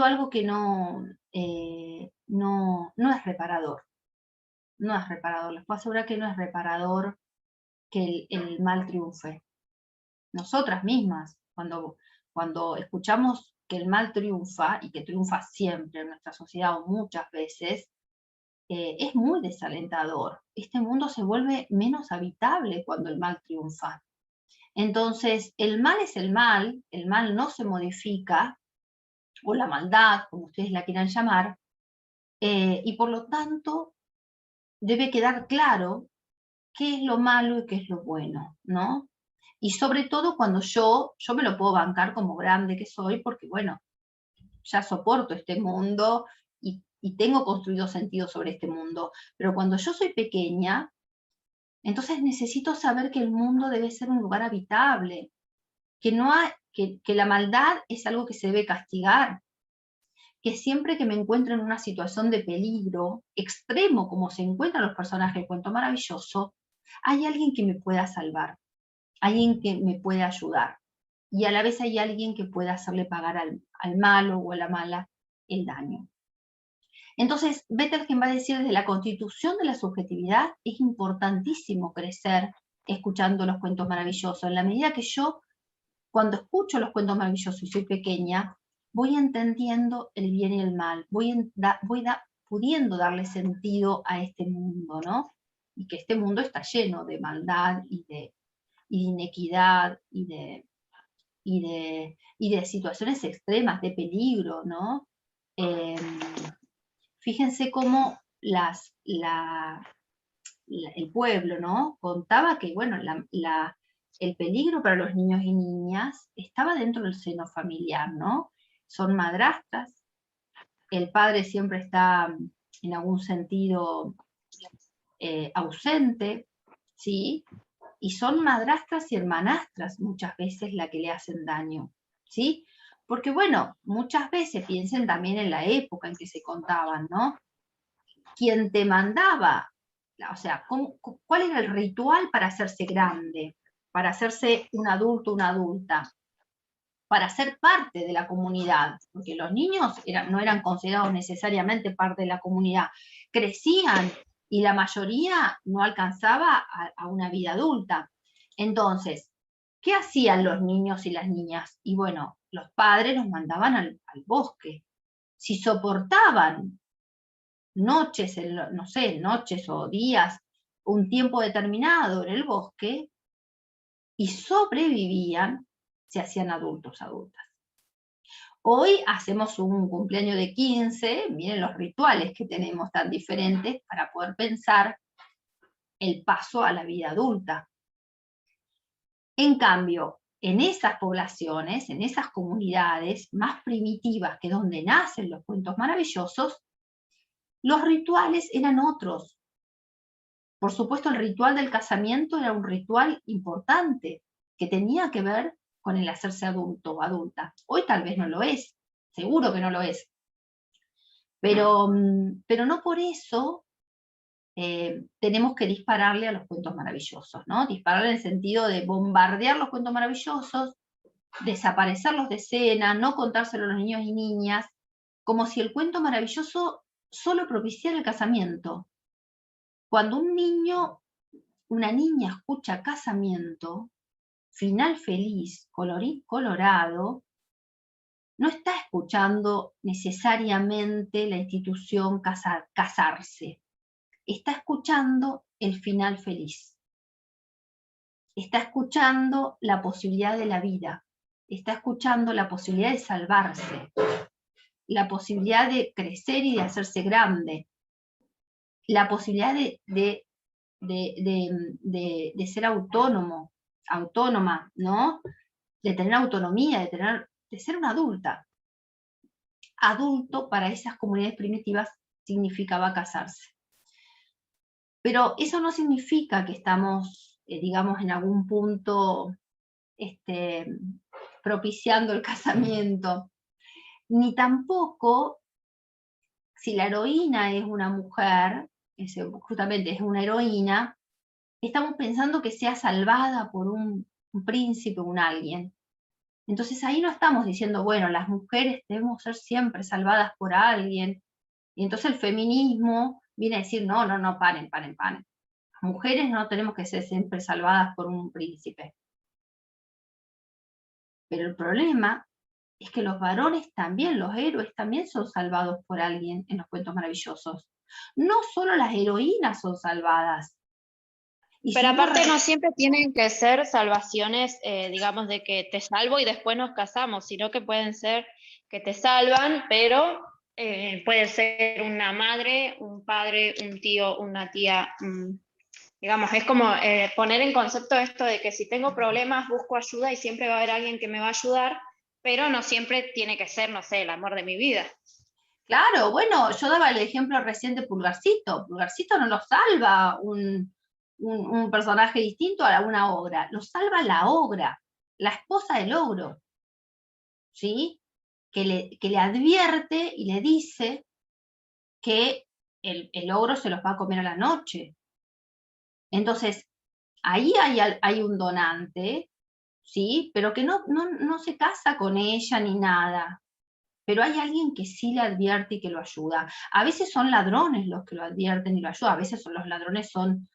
Speaker 1: algo que no es reparador. No es reparador. Les puedo asegurar que no es reparador que el mal triunfe. Nosotras mismas, cuando escuchamos que el mal triunfa, y que triunfa siempre en nuestra sociedad o muchas veces, es muy desalentador. Este mundo se vuelve menos habitable cuando el mal triunfa. Entonces, el mal es el mal no se modifica, o la maldad, como ustedes la quieran llamar, y por lo tanto debe quedar claro qué es lo malo y qué es lo bueno, ¿no? Y sobre todo cuando yo me lo puedo bancar como grande que soy, porque bueno, ya soporto este mundo y tengo construido sentido sobre este mundo, pero cuando yo soy pequeña, entonces necesito saber que el mundo debe ser un lugar habitable, que la maldad es algo que se debe castigar, que siempre que me encuentro en una situación de peligro extremo, como se encuentran los personajes del cuento maravilloso, hay alguien que me pueda salvar, alguien que me pueda ayudar. y a la vez hay alguien que pueda hacerle pagar al malo o a la mala el daño. Entonces, Bettelheim va a decir, desde la constitución de la subjetividad es importantísimo crecer escuchando los cuentos maravillosos. En la medida que yo, cuando escucho los cuentos maravillosos y soy pequeña, voy entendiendo el bien y el mal, voy pudiendo darle sentido a este mundo, ¿no? Y que este mundo está lleno de maldad y de inequidad y de situaciones extremas, de peligro, ¿no? Fíjense cómo el pueblo, ¿no? Contaba que, bueno, el peligro para los niños y niñas estaba dentro del seno familiar, ¿no? Son madrastras, el padre siempre está en algún sentido ausente, ¿sí? Y son madrastras y hermanastras muchas veces la que le hacen daño, ¿sí? Porque bueno, muchas veces piensen también en la época en que se contaban, ¿no? Quien te mandaba, o sea, ¿cuál era el ritual para hacerse grande? Para hacerse un adulto, una adulta, para ser parte de la comunidad, porque los niños no eran considerados necesariamente parte de la comunidad, crecían y la mayoría no alcanzaba a una vida adulta. Entonces, ¿qué hacían los niños y las niñas? Y bueno, los padres los mandaban al bosque. Si soportaban noches, no sé, noches o días, un tiempo determinado en el bosque, y sobrevivían, se hacían adultos, adultas. Hoy hacemos un cumpleaños de 15, miren los rituales que tenemos tan diferentes para poder pensar el paso a la vida adulta. En cambio, en esas poblaciones, en esas comunidades más primitivas, que es donde nacen los cuentos maravillosos, los rituales eran otros. Por supuesto, el ritual del casamiento era un ritual importante, que tenía que ver con el hacerse adulto o adulta. Hoy tal vez no lo es, seguro que no lo es. Pero no por eso tenemos que dispararle a los cuentos maravillosos, ¿no? Dispararle en el sentido de bombardear los cuentos maravillosos, desaparecerlos de escena, no contárselo a los niños y niñas, como si el cuento maravilloso solo propiciara el casamiento. Cuando un niño, una niña escucha casamiento, final feliz, colorín colorado, no está escuchando necesariamente la institución casarse, está escuchando el final feliz, está escuchando la posibilidad de la vida, está escuchando la posibilidad de salvarse, la posibilidad de crecer y de hacerse grande, la posibilidad de ser autónomo, autónoma, ¿no? De tener autonomía, de ser una adulta. Adulto para esas comunidades primitivas significaba casarse. Pero eso no significa que estamos, digamos, en algún punto propiciando el casamiento, ni tampoco, si la heroína es una mujer, justamente es una heroína, estamos pensando que sea salvada por un príncipe o un alguien. Entonces ahí no estamos diciendo, bueno, las mujeres debemos ser siempre salvadas por alguien, y entonces el feminismo viene a decir, no, paren. Las mujeres no tenemos que ser siempre salvadas por un príncipe. Pero el problema es que los varones también, los héroes también son salvados por alguien en los cuentos maravillosos. No solo las heroínas son salvadas.
Speaker 5: Pero aparte no siempre tienen que ser salvaciones, digamos, de que te salvo y después nos casamos, sino que pueden ser que te salvan, pero puede ser una madre, un padre, un tío, una tía. Digamos, es como poner en concepto esto de que si tengo problemas busco ayuda y siempre va a haber alguien que me va a ayudar, pero no siempre tiene que ser, no sé, el amor de mi vida.
Speaker 1: Claro, bueno, yo daba el ejemplo recién de Pulgarcito. Pulgarcito no lo salva un personaje distinto a una ogra, lo salva la ogra, la esposa del ogro, ¿sí? Que le advierte y le dice que el ogro se los va a comer a la noche. Entonces, ahí hay un donante ¿sí? Pero que no se casa con ella ni nada. Pero hay alguien que sí le advierte y que lo ayuda. A veces son ladrones los que lo advierten y lo ayudan, a veces los ladrones son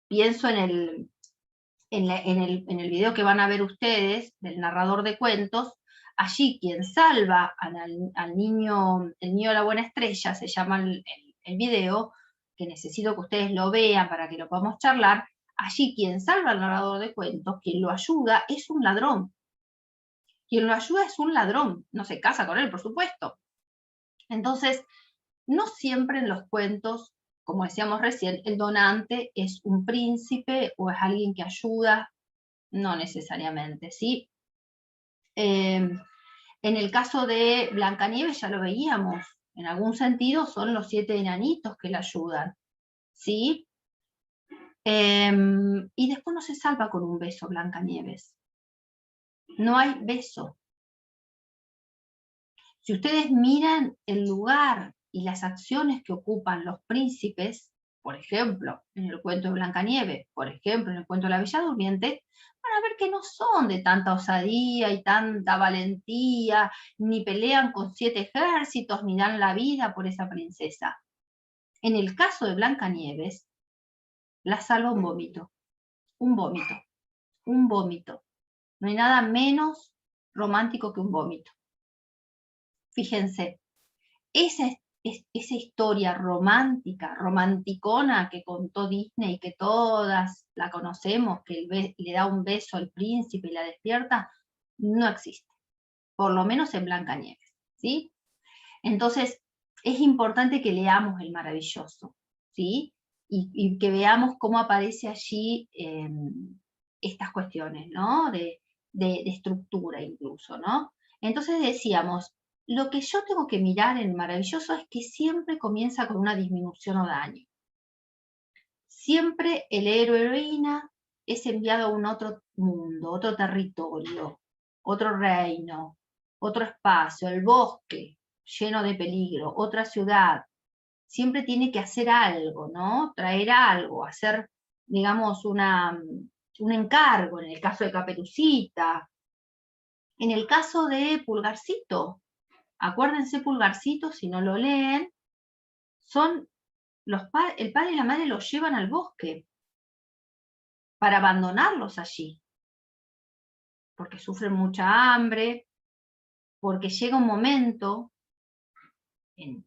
Speaker 1: pienso en el video que van a ver ustedes, del narrador de cuentos. Allí quien salva al niño, el niño de la buena estrella, se llama el video, que necesito que ustedes lo vean para que lo podamos charlar. Allí quien salva al narrador de cuentos, quien lo ayuda, es un ladrón. Quien lo ayuda es un ladrón, no se casa con él, por supuesto. Entonces, no siempre en los cuentos, como decíamos recién, el donante es un príncipe o es alguien que ayuda, no necesariamente, ¿sí? En el caso de Blancanieves ya lo veíamos, en algún sentido son los 7 enanitos que la ayudan, ¿sí? Y después no se salva con un beso Blancanieves. No hay beso. Si ustedes miran el lugar y las acciones que ocupan los príncipes, por ejemplo, en el cuento de Blancanieves, por ejemplo, en el cuento de la Bella Durmiente, van a ver que no son de tanta osadía y tanta valentía, ni pelean con 7 ejércitos, ni dan la vida por esa princesa. En el caso de Blancanieves, la salva un vómito, un vómito, un vómito. No hay nada menos romántico que un vómito. Fíjense, esa historia romántica, romanticona que contó Disney, que todas la conocemos, que le da un beso al príncipe y la despierta, no existe, por lo menos en Blancanieves, ¿sí? Entonces, es importante que leamos El Maravilloso, ¿sí? Y que veamos cómo aparece allí estas cuestiones, ¿no? De estructura incluso, ¿no? Entonces decíamos, lo que yo tengo que mirar en El Maravilloso es que siempre comienza con una disminución o daño. Siempre el héroe o heroína es enviado a un otro mundo, otro territorio, otro reino, otro espacio, el bosque lleno de peligro, otra ciudad. Siempre tiene que hacer algo, ¿no? Traer algo, hacer, digamos, un encargo, en el caso de Caperucita. En el caso de Pulgarcito, acuérdense Pulgarcito, si no lo leen, son el padre y la madre los llevan al bosque para abandonarlos allí, porque sufren mucha hambre, porque llega un momento, en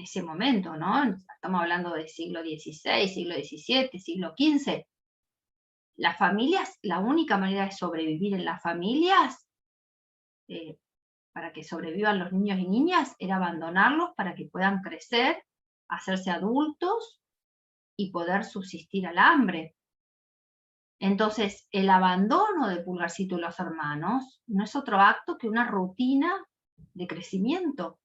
Speaker 1: ese momento, ¿no? Estamos hablando del siglo XVI, siglo XVII, siglo XV, las familias, la única manera de sobrevivir en las familias, para que sobrevivan los niños y niñas, era abandonarlos para que puedan crecer, hacerse adultos y poder subsistir al hambre. Entonces, el abandono de Pulgarcito y los hermanos no es otro acto que una rutina de crecimiento.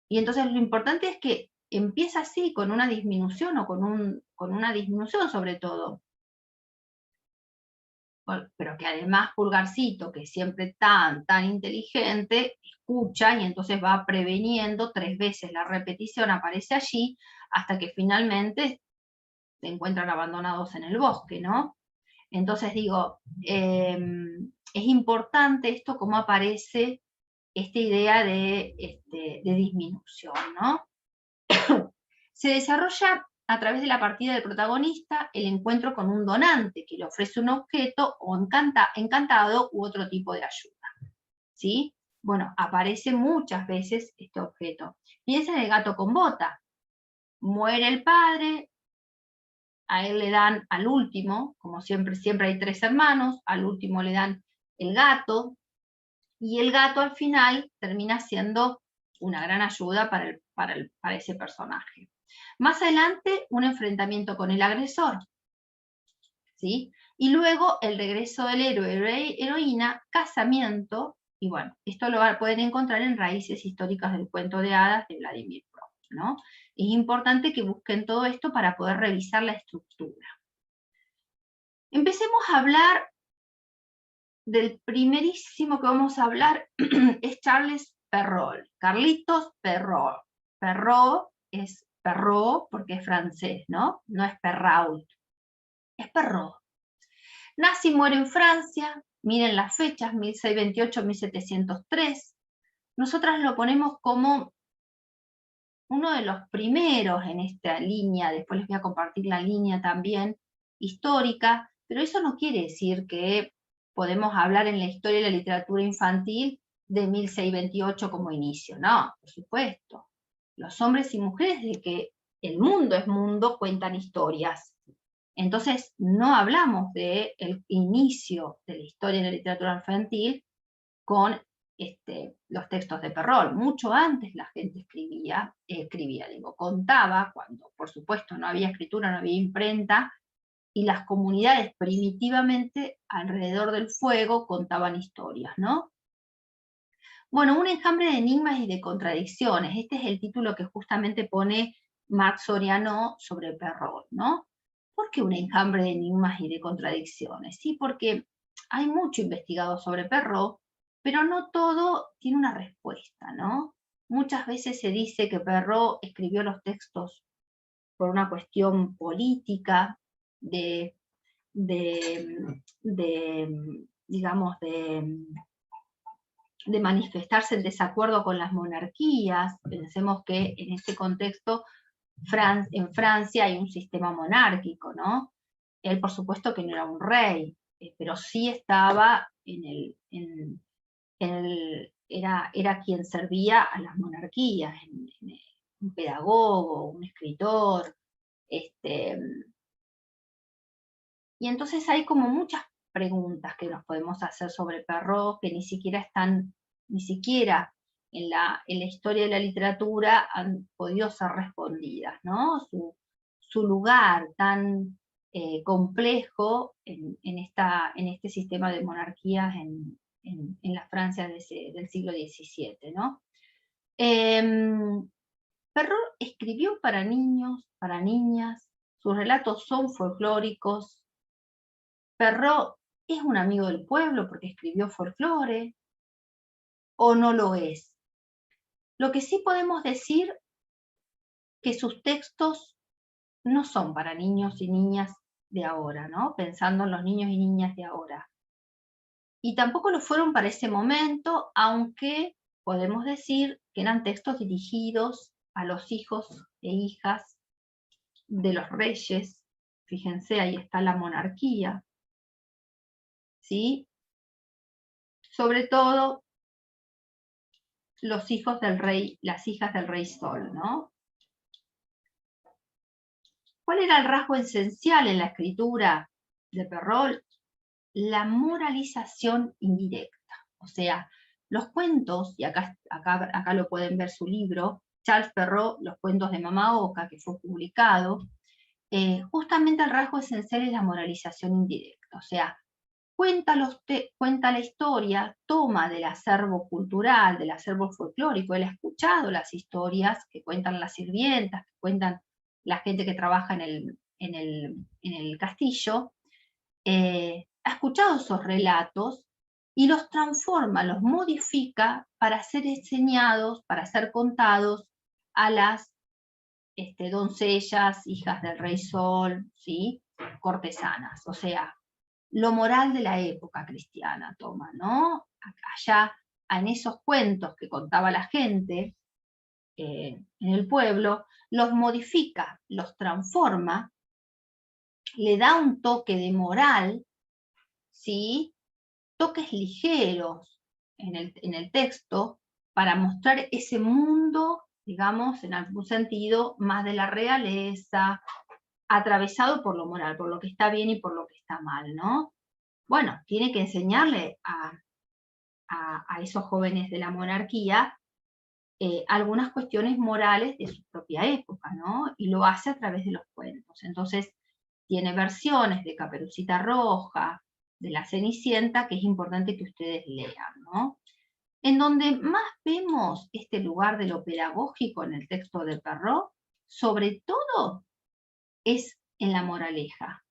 Speaker 1: Y entonces lo importante es que empieza así, con una disminución o con una disminución sobre todo. Pero que además Pulgarcito, que es siempre tan inteligente, escucha y entonces va preveniendo 3 veces la repetición, aparece allí, hasta que finalmente se encuentran abandonados en el bosque, ¿no? Entonces digo, es importante esto, cómo aparece esta idea de disminución, ¿no? Se desarrolla a través de la partida del protagonista el encuentro con un donante que le ofrece un objeto o encantado u otro tipo de ayuda, ¿sí? Bueno, aparece muchas veces este objeto. Piensa en el gato con bota. Muere el padre, a él le dan al último, como siempre hay 3 hermanos, al último le dan el gato, y el gato al final termina siendo una gran ayuda para ese personaje. Más adelante, un enfrentamiento con el agresor, ¿sí? Y luego el regreso del héroe, heroína, casamiento, y bueno, esto lo pueden encontrar en Raíces históricas del cuento de hadas de Vladimir Prout, ¿no? Es importante que busquen todo esto para poder revisar la estructura. Empecemos a hablar del primerísimo que vamos a hablar, es Charles Perrault, Carlitos Perrault. Perrault es Perrault porque es francés, ¿no? No es Perrault, es Perrault. Nace y muere en Francia, miren las fechas, 1628-1703. Nosotras lo ponemos como uno de los primeros en esta línea, después les voy a compartir la línea también histórica, pero eso no quiere decir que podemos hablar en la historia de la literatura infantil de 1628 como inicio, no, por supuesto. Los hombres y mujeres de que el mundo es mundo cuentan historias. Entonces no hablamos del inicio de la historia de la literatura infantil con los textos de Perrault. Mucho antes la gente contaba, cuando por supuesto no había escritura, no había imprenta, y las comunidades primitivamente alrededor del fuego contaban historias, ¿no? Bueno, un enjambre de enigmas y de contradicciones. Este es el título que justamente pone Marc Soriano sobre Perrault, ¿no? ¿Por qué un enjambre de enigmas y de contradicciones? Sí, porque hay mucho investigado sobre Perrault, pero no todo tiene una respuesta, ¿no? Muchas veces se dice que Perrault escribió los textos por una cuestión política, digamos, de manifestarse en desacuerdo con las monarquías. Pensemos que en este contexto en Francia hay un sistema monárquico, ¿no? Él por supuesto que no era un rey, pero sí estaba era quien servía a las monarquías, un pedagogo, un escritor, y entonces hay como muchas preguntas que nos podemos hacer sobre Perrault que ni siquiera en la historia de la literatura han podido ser respondidas, ¿no? Su lugar tan complejo en este sistema de monarquías en la Francia del siglo XVII, ¿no? Perrault escribió para niños, para niñas, sus relatos son folclóricos. Perrault es un amigo del pueblo porque escribió folclore, o no lo es. Lo que sí podemos decir que sus textos no son para niños y niñas de ahora, ¿no? Pensando en los niños y niñas de ahora. Y tampoco lo fueron para ese momento, aunque podemos decir que eran textos dirigidos a los hijos e hijas de los reyes. Fíjense, ahí está la monarquía, ¿sí? Sobre todo los hijos del rey, las hijas del rey Sol, ¿no? ¿Cuál era el rasgo esencial en la escritura de Perrault? La moralización indirecta. O sea, los cuentos, y acá lo pueden ver su libro, Charles Perrault, Los cuentos de Mamá Oca, que fue publicado, justamente el rasgo esencial es la moralización indirecta. O sea, cuenta la historia, toma del acervo cultural, del acervo folclórico. Él ha escuchado las historias que cuentan las sirvientas, que cuentan la gente que trabaja en el castillo, ha escuchado esos relatos y los transforma, los modifica para ser enseñados, para ser contados a las doncellas, hijas del rey Sol, ¿sí? Cortesanas. O sea, lo moral de la época cristiana toma, ¿no? Allá en esos cuentos que contaba la gente en el pueblo, los modifica, los transforma, le da un toque de moral, ¿sí? Toques ligeros en el texto para mostrar ese mundo, digamos, en algún sentido, más de la realeza, atravesado por lo moral, por lo que está bien y por lo que está mal, ¿no? Bueno, tiene que enseñarle a esos jóvenes de la monarquía algunas cuestiones morales de su propia época, ¿no? Y lo hace a través de los cuentos. Entonces, tiene versiones de Caperucita Roja, de la Cenicienta, que es importante que ustedes lean, ¿no? En donde más vemos este lugar de lo pedagógico en el texto de Perrault, sobre todo, es en la moraleja.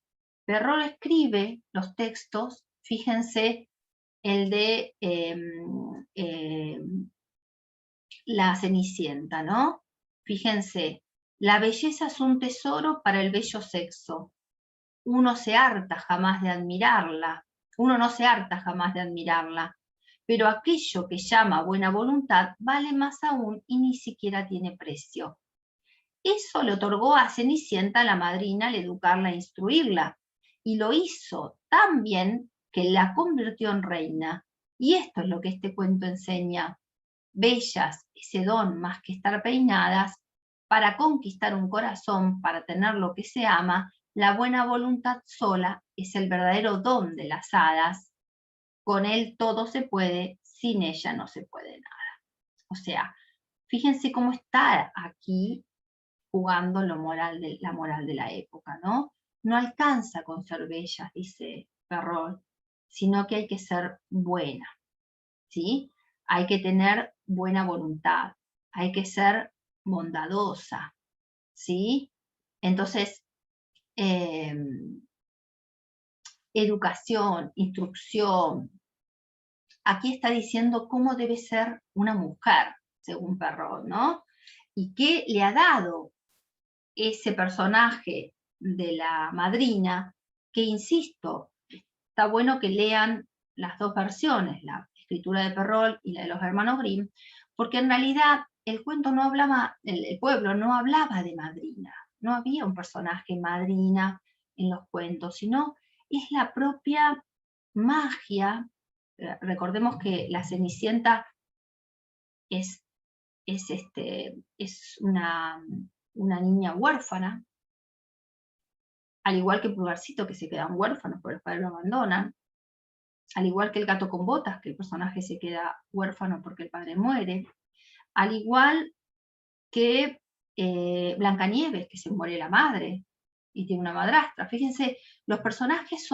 Speaker 1: Perrault escribe los textos, fíjense, el de la Cenicienta, ¿no? Fíjense, la belleza es un tesoro para el bello sexo. uno se harta jamás de admirarla, uno no se harta jamás de admirarla, pero aquello que llama buena voluntad vale más aún y ni siquiera tiene precio. Eso le otorgó a Cenicienta la madrina al educarla e instruirla, y lo hizo tan bien que la convirtió en reina. Y esto es lo que este cuento enseña. Bellas, ese don más que estar peinadas, para conquistar un corazón, para tener lo que se ama, la buena voluntad sola es el verdadero don de las hadas. Con él todo se puede, sin ella no se puede nada. O sea, fíjense cómo está aquí jugando la moral de la época, ¿no? No alcanza con ser bellas, dice Perrault, sino que hay que ser buena, ¿sí? Hay que tener buena voluntad, hay que ser bondadosa, ¿sí? Entonces, educación, instrucción. Aquí está diciendo cómo debe ser una mujer, según Perrault, ¿no? Y qué le ha dado ese personaje de la madrina, que insisto, está bueno que lean las dos versiones, la escritura de Perrault y la de los hermanos Grimm, porque en realidad el cuento no hablaba, el pueblo no hablaba de madrina, no había un personaje madrina en los cuentos, sino es la propia magia. Recordemos que la Cenicienta es una niña huérfana, al igual que Pulgarcito, que se quedan huérfanos porque los padres lo abandonan, al igual que el gato con botas, que el personaje se queda huérfano porque el padre muere, al igual que Blancanieves, que se muere la madre y tiene una madrastra. Fíjense, los personajes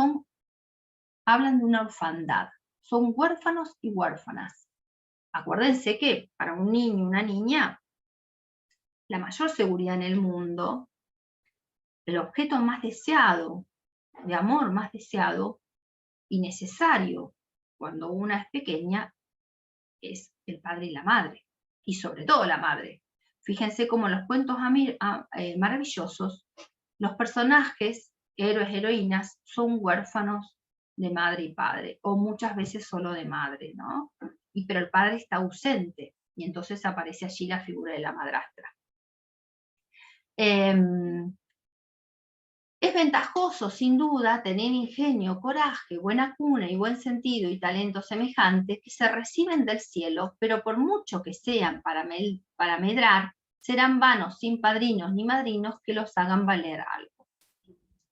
Speaker 1: hablan de una orfandad, son huérfanos y huérfanas. Acuérdense que para un niño, una niña, la mayor seguridad en el mundo, el objeto más deseado, de amor más deseado y necesario cuando una es pequeña, es el padre y la madre, y sobre todo la madre. Fíjense cómo en los cuentos maravillosos, los personajes, héroes, heroínas, son huérfanos de madre y padre, o muchas veces solo de madre, ¿no? Pero el padre está ausente, y entonces aparece allí la figura de la madrastra. Es ventajoso, sin duda, tener ingenio, coraje, buena cuna y buen sentido y talentos semejantes que se reciben del cielo, pero por mucho que sean para medrar, serán vanos sin padrinos ni madrinos que los hagan valer algo,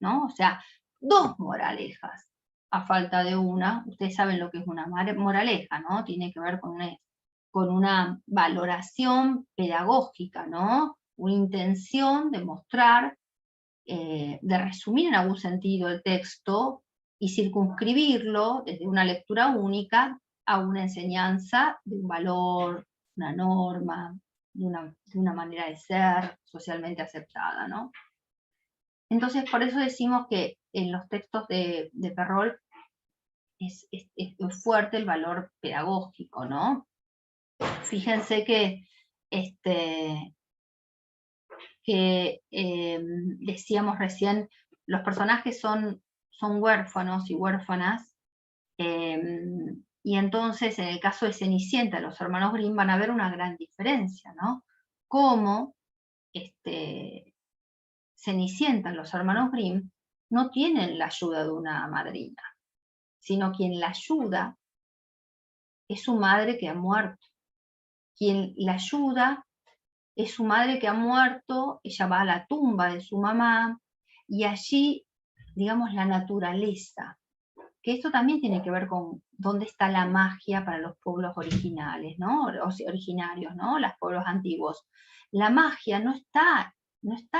Speaker 1: ¿no? O sea, dos moralejas a falta de una. Ustedes saben lo que es una moraleja, ¿no? Tiene que ver con una valoración pedagógica, ¿no? Una intención de mostrar, de resumir en algún sentido el texto y circunscribirlo desde una lectura única a una enseñanza de un valor, una norma, de una manera de ser socialmente aceptada, ¿no? Entonces, por eso decimos que en los textos de Perrault es fuerte el valor pedagógico, ¿no? Fíjense que decíamos recién, los personajes son huérfanos y huérfanas, y entonces en el caso de Cenicienta, los hermanos Grimm van a ver una gran diferencia, ¿no? Cómo Cenicienta, los hermanos Grimm, no tienen la ayuda de una madrina, sino quien la ayuda es su madre que ha muerto. Quien la ayuda es su madre que ha muerto, ella va a la tumba de su mamá, y allí, digamos, la naturaleza, que esto también tiene que ver con dónde está la magia para los pueblos originales, ¿no? Originarios, ¿no? Los pueblos antiguos. La magia no está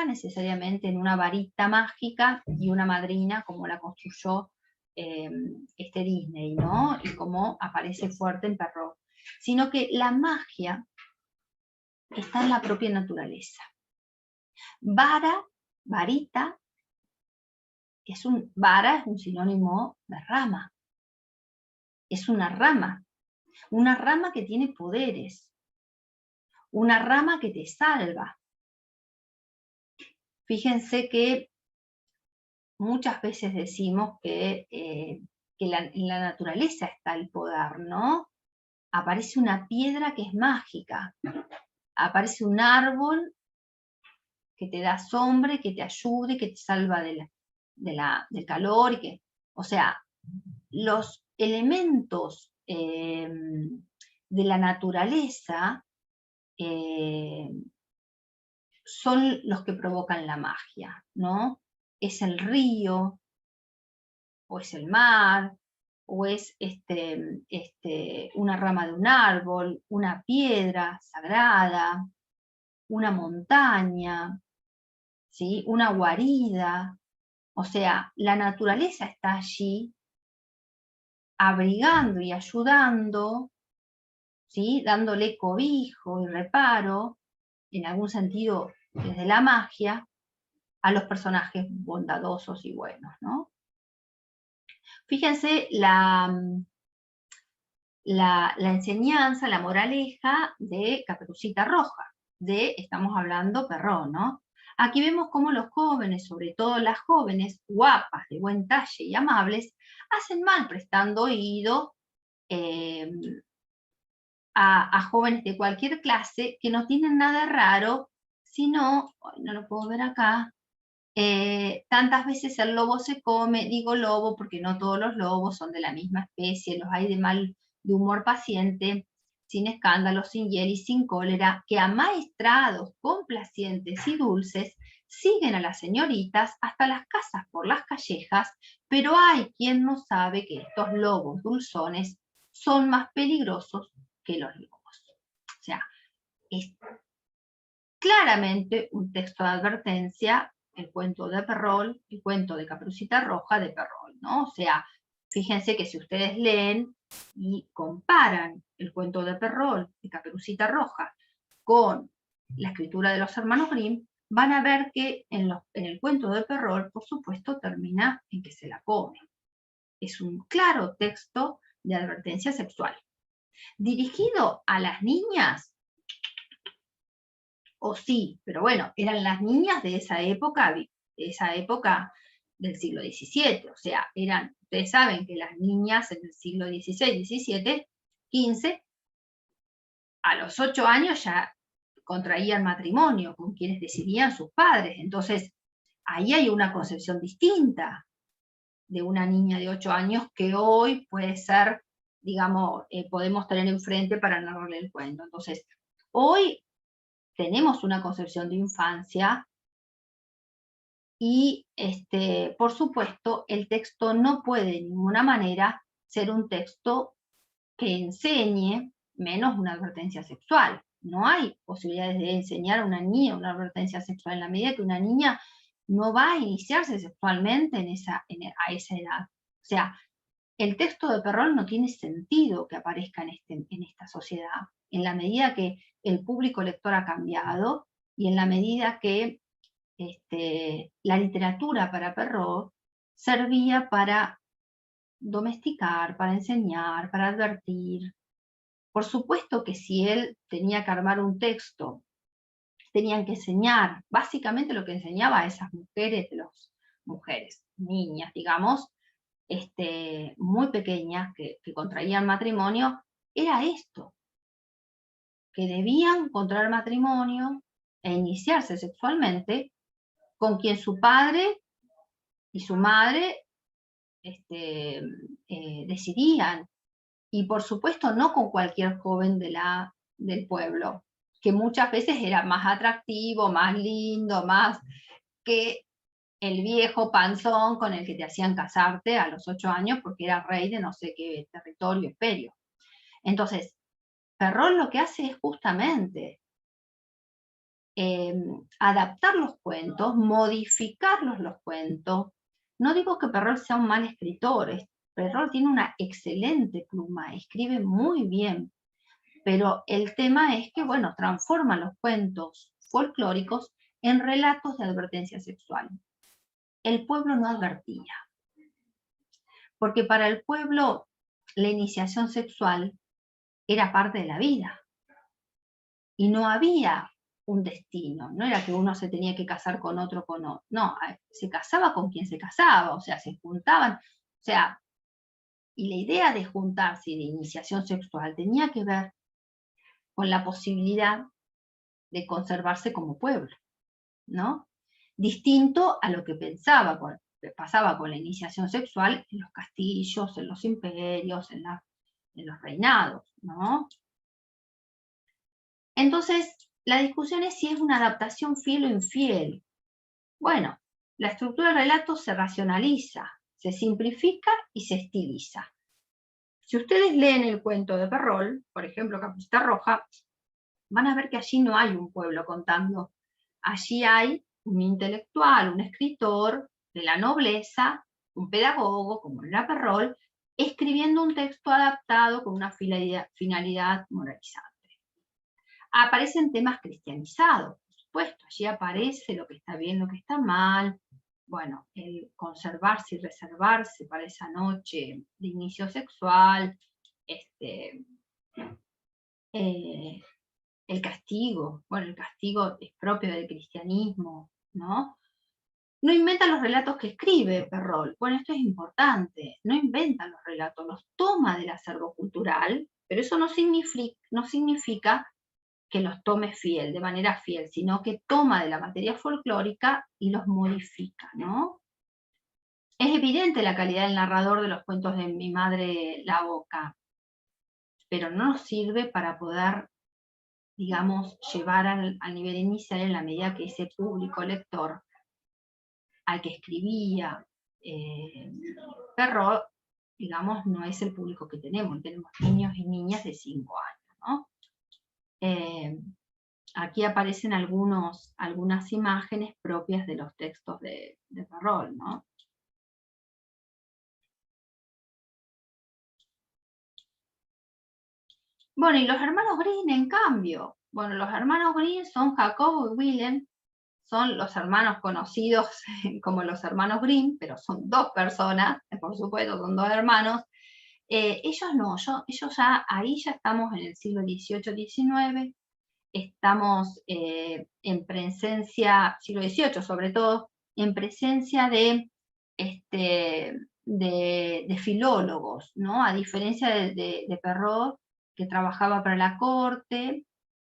Speaker 1: necesariamente en una varita mágica y una madrina como la construyó Disney, ¿no? Y como aparece fuerte en Perrault, sino que la magia está en la propia naturaleza. Varita, vara es un sinónimo de rama. Es una rama que tiene poderes, una rama que te salva. Fíjense que muchas veces decimos que en la naturaleza está el poder, ¿no? Aparece una piedra que es mágica, aparece un árbol que te da sombra, y que te ayude, que te salva del calor, o sea, los elementos de la naturaleza son los que provocan la magia, ¿no? Es el río, o es el mar, o es una rama de un árbol, una piedra sagrada, una montaña, ¿sí? Una guarida. O sea, la naturaleza está allí abrigando y ayudando, ¿sí? Dándole cobijo y reparo, en algún sentido desde la magia, a los personajes bondadosos y buenos, ¿no? Fíjense la enseñanza, la moraleja de Caperucita Roja, estamos hablando Perrault, ¿no? Aquí vemos cómo los jóvenes, sobre todo las jóvenes, guapas, de buen talle y amables, hacen mal prestando oído a jóvenes de cualquier clase que no tienen nada raro, sino, no lo puedo ver acá, tantas veces el lobo se come, digo lobo porque no todos los lobos son de la misma especie, los hay de humor paciente, sin escándalos, sin hiel y sin cólera, que amaestrados, complacientes y dulces, siguen a las señoritas hasta las casas por las callejas, pero hay quien no sabe que estos lobos dulzones son más peligrosos que los lobos. O sea, es claramente un texto de advertencia, el cuento de Perrault, el cuento de Caperucita Roja de Perrault, ¿no? O sea, fíjense que si ustedes leen y comparan el cuento de Perrault, de Caperucita Roja, con la escritura de los hermanos Grimm, van a ver que en el cuento de Perrault, por supuesto, termina en que se la come. Es un claro texto de advertencia sexual. Dirigido a las niñas, o sí, pero bueno, eran las niñas de esa época del siglo XVII, o sea, ustedes saben que las niñas en el siglo XVI, XVII, XV, a los 8 años ya contraían matrimonio con quienes decidían sus padres, entonces ahí hay una concepción distinta de una niña de 8 años que hoy puede ser, digamos, podemos tener enfrente para narrarle el cuento. Entonces, hoy tenemos una concepción de infancia y, por supuesto, el texto no puede de ninguna manera ser un texto que enseñe, menos una advertencia sexual. No hay posibilidades de enseñar a una niña una advertencia sexual en la medida que una niña no va a iniciarse sexualmente a esa edad. O sea, el texto de Perrault no tiene sentido que aparezca en esta sociedad, en la medida que el público lector ha cambiado y en la medida que la literatura para Perrault servía para domesticar, para enseñar, para advertir. Por supuesto que si él tenía que armar un texto, tenían que enseñar, básicamente lo que enseñaba a esas mujeres, niñas, digamos, muy pequeñas, que contraían matrimonio, era esto, que debían contraer matrimonio e iniciarse sexualmente con quien su padre y su madre decidían. Y por supuesto no con cualquier joven del pueblo, que muchas veces era más atractivo, más lindo, más que el viejo panzón con el que te hacían casarte a los 8 años porque era rey de no sé qué territorio, imperio. Entonces, Perrault lo que hace es justamente adaptar los cuentos, modificarlos los cuentos. No digo que Perrault sea un mal escritor, Perrault tiene una excelente pluma, escribe muy bien, pero el tema es que, bueno, transforma los cuentos folclóricos en relatos de advertencia sexual. El pueblo no advertía, porque para el pueblo la iniciación sexual era parte de la vida, y no había un destino, no era que uno se tenía que casar con otro, no, se casaba con quien se casaba, o sea, se juntaban, o sea, y la idea de juntarse y de iniciación sexual tenía que ver con la posibilidad de conservarse como pueblo, ¿no? Distinto a lo que pasaba con la iniciación sexual en los castillos, en los imperios, en los reinados, ¿no? Entonces, la discusión es si es una adaptación fiel o infiel. Bueno, la estructura del relato se racionaliza, se simplifica y se estiliza. Si ustedes leen el cuento de Perrault, por ejemplo, Caperucita Roja, van a ver que allí no hay un pueblo contando. Allí hay un intelectual, un escritor de la nobleza, un pedagogo, como era Perrault, escribiendo un texto adaptado con una finalidad moralizante. Aparecen temas cristianizados, por supuesto, allí aparece lo que está bien, lo que está mal, bueno, el conservarse y reservarse para esa noche de inicio sexual, el castigo, bueno, el castigo es propio del cristianismo, ¿no? No inventa los relatos que escribe Perrault, bueno, esto es importante, no inventa los relatos, los toma del acervo cultural, pero eso no significa que los tome fiel, de manera fiel, sino que toma de la materia folclórica y los modifica, ¿no? Es evidente la calidad del narrador de los cuentos de mi madre La Boca, pero no nos sirve para poder, digamos, llevar al nivel inicial en la medida que ese público lector al que escribía Perrault, digamos, no es el público que tenemos niños y niñas de 5 años, ¿no? Aquí aparecen algunas imágenes propias de los textos de Perrault, ¿no? Bueno, y los hermanos Grimm, en cambio, bueno, los hermanos Grimm son Jacobo y Willem, son los hermanos conocidos como los hermanos Grimm, pero son 2 personas, por supuesto, son 2 hermanos. Ellos no, ellos ahí ya estamos en el siglo XVIII-XIX, estamos en presencia, siglo XVIII sobre todo, en presencia de filólogos, ¿no? A diferencia de Perrault, que trabajaba para la corte,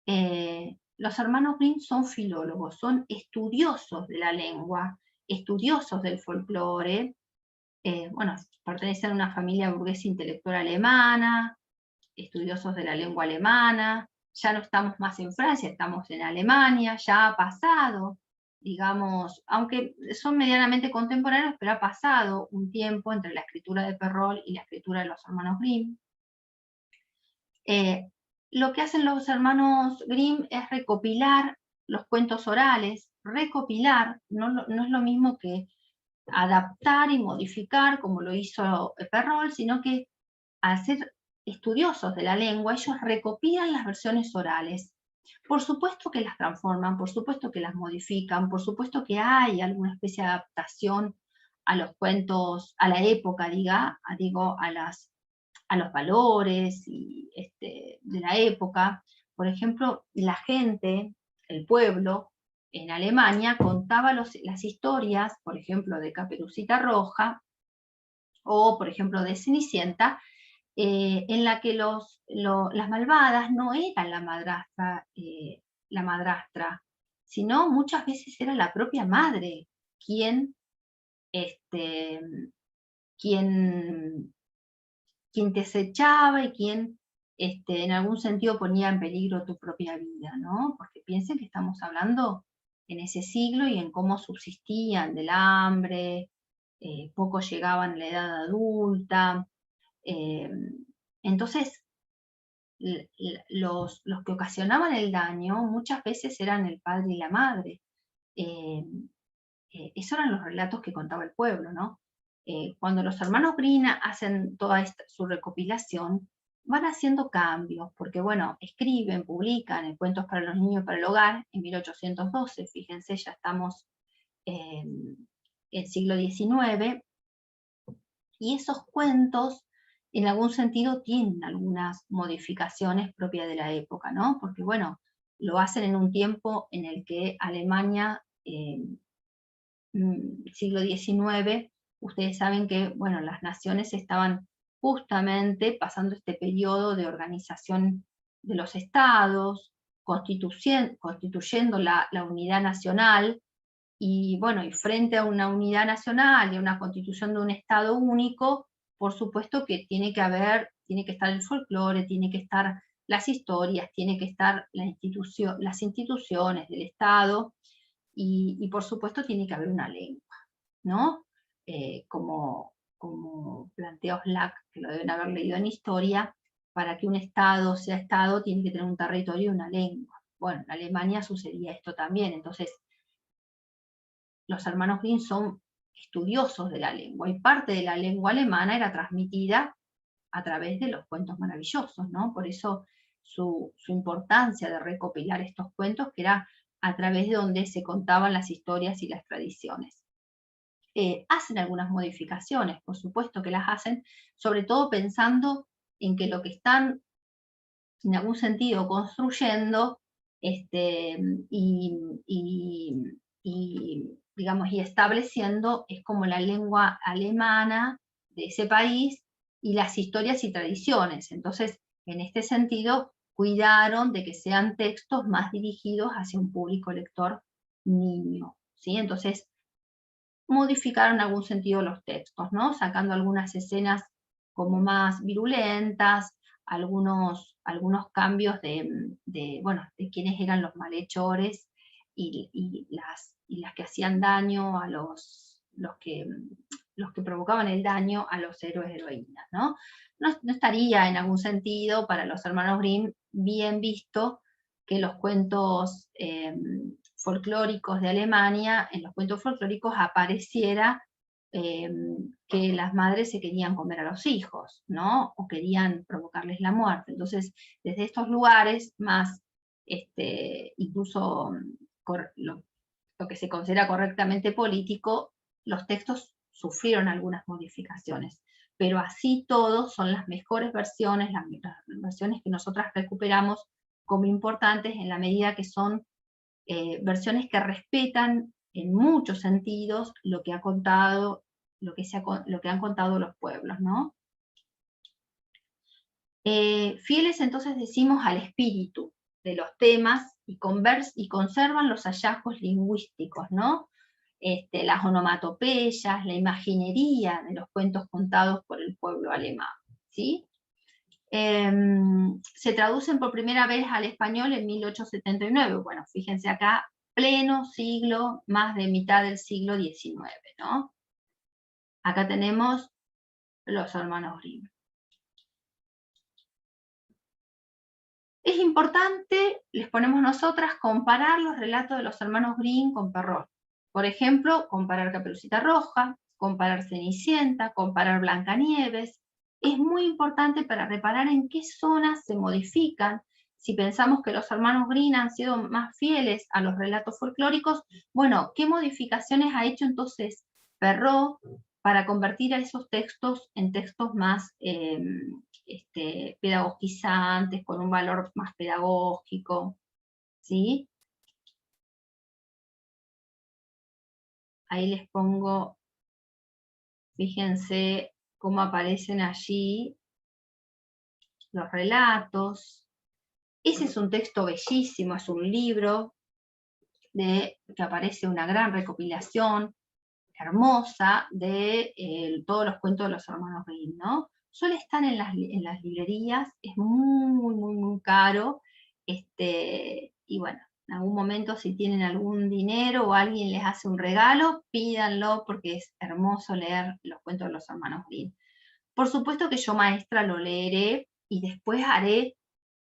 Speaker 1: los hermanos Grimm son filólogos, son estudiosos de la lengua, estudiosos del folclore, bueno, pertenecen a una familia burguesa intelectual alemana, estudiosos de la lengua alemana, ya no estamos más en Francia, estamos en Alemania, ya ha pasado, digamos, aunque son medianamente contemporáneos, pero ha pasado un tiempo entre la escritura de Perrault y la escritura de los hermanos Grimm. Lo que hacen los hermanos Grimm es recopilar los cuentos orales, recopilar, no es lo mismo que adaptar y modificar como lo hizo Perrault, sino que al ser estudiosos de la lengua, ellos recopilan las versiones orales. Por supuesto que las transforman, por supuesto que las modifican, por supuesto que hay alguna especie de adaptación a los cuentos, a la época, a los valores de la época. Por ejemplo, la gente, el pueblo, en Alemania contaba las historias, por ejemplo, de Caperucita Roja, o por ejemplo de Cenicienta, en la que las malvadas no eran la madrastra, sino muchas veces era la propia madre quien te acechaba y quien en algún sentido ponía en peligro tu propia vida, ¿no? Porque piensen que estamos hablando en ese siglo y en cómo subsistían del hambre, pocos llegaban a la edad adulta. Entonces, los que ocasionaban el daño muchas veces eran el padre y la madre. Esos eran los relatos que contaba el pueblo, ¿no? Cuando los hermanos Grimm hacen toda su recopilación, van haciendo cambios, porque bueno, escriben, publican en Cuentos para los niños y para el hogar, en 1812, fíjense, ya estamos en el siglo XIX, y esos cuentos en algún sentido tienen algunas modificaciones propias de la época, ¿no? Porque bueno, lo hacen en un tiempo en el que Alemania, siglo XIX, ustedes saben que, bueno, las naciones estaban justamente pasando este periodo de organización de los estados, constituyendo la unidad nacional, y bueno, y frente a una unidad nacional y a una constitución de un estado único, por supuesto que tiene que estar el folclore, tiene que estar las historias, tiene que estar las instituciones del Estado, y por supuesto tiene que haber una lengua, ¿no? Como plantea Slack, que lo deben haber leído en historia, para que un Estado sea Estado tiene que tener un territorio y una lengua. Bueno, en Alemania sucedía esto también, entonces los hermanos Grimm son estudiosos de la lengua, y parte de la lengua alemana era transmitida a través de los cuentos maravillosos, ¿no? Por eso su importancia de recopilar estos cuentos, que era a través de donde se contaban las historias y las tradiciones. Hacen algunas modificaciones, por supuesto que las hacen, sobre todo pensando en que lo que están, en algún sentido, construyendo, digamos, y estableciendo, es como la lengua alemana de ese país, y las historias y tradiciones. Entonces, en este sentido, cuidaron de que sean textos más dirigidos hacia un público lector niño, ¿sí? Entonces, modificaron en algún sentido los textos, ¿no? Sacando algunas escenas como más virulentas, algunos cambios de quiénes eran los malhechores, y las que hacían daño a los que provocaban el daño a los héroes y heroínas, ¿no? No estaría en algún sentido para los hermanos Grimm bien visto que los cuentos folclóricos de Alemania, en los cuentos folclóricos apareciera que las madres se querían comer a los hijos, ¿no? O querían provocarles la muerte. Entonces, desde estos lugares más, incluso lo que se considera correctamente político, los textos sufrieron algunas modificaciones, pero así todos son las mejores versiones, las versiones que nosotras recuperamos como importantes en la medida que son versiones que respetan en muchos sentidos lo que han contado los pueblos, ¿no? Fieles entonces, decimos, al espíritu de los temas, y conservan los hallazgos lingüísticos, ¿no? Las onomatopeyas, la imaginería de los cuentos contados por el pueblo alemán, ¿sí? Se traducen por primera vez al español en 1879, bueno, fíjense acá, pleno siglo, más de mitad del siglo XIX, ¿no? Acá tenemos los hermanos Grimm. Es importante, les ponemos nosotras, comparar los relatos de los hermanos Grimm con Perrault. Por ejemplo, comparar Caperucita Roja, comparar Cenicienta, comparar Blancanieves. Es muy importante para reparar en qué zonas se modifican. Si pensamos que los hermanos Grimm han sido más fieles a los relatos folclóricos, bueno, ¿qué modificaciones ha hecho entonces Perrault para convertir a esos textos en textos más pedagogizantes, con un valor más pedagógico? ¿Sí? Ahí les pongo, fíjense cómo aparecen allí los relatos. Ese es un texto bellísimo, es un libro que aparece una gran recopilación hermosa de todos los cuentos de los hermanos Grimm, ¿no? Suele estar en las librerías, es muy, muy, muy caro, y bueno, en algún momento si tienen algún dinero o alguien les hace un regalo, pídanlo porque es hermoso leer los cuentos de los hermanos Grimm. Por supuesto que yo, maestra, lo leeré y después haré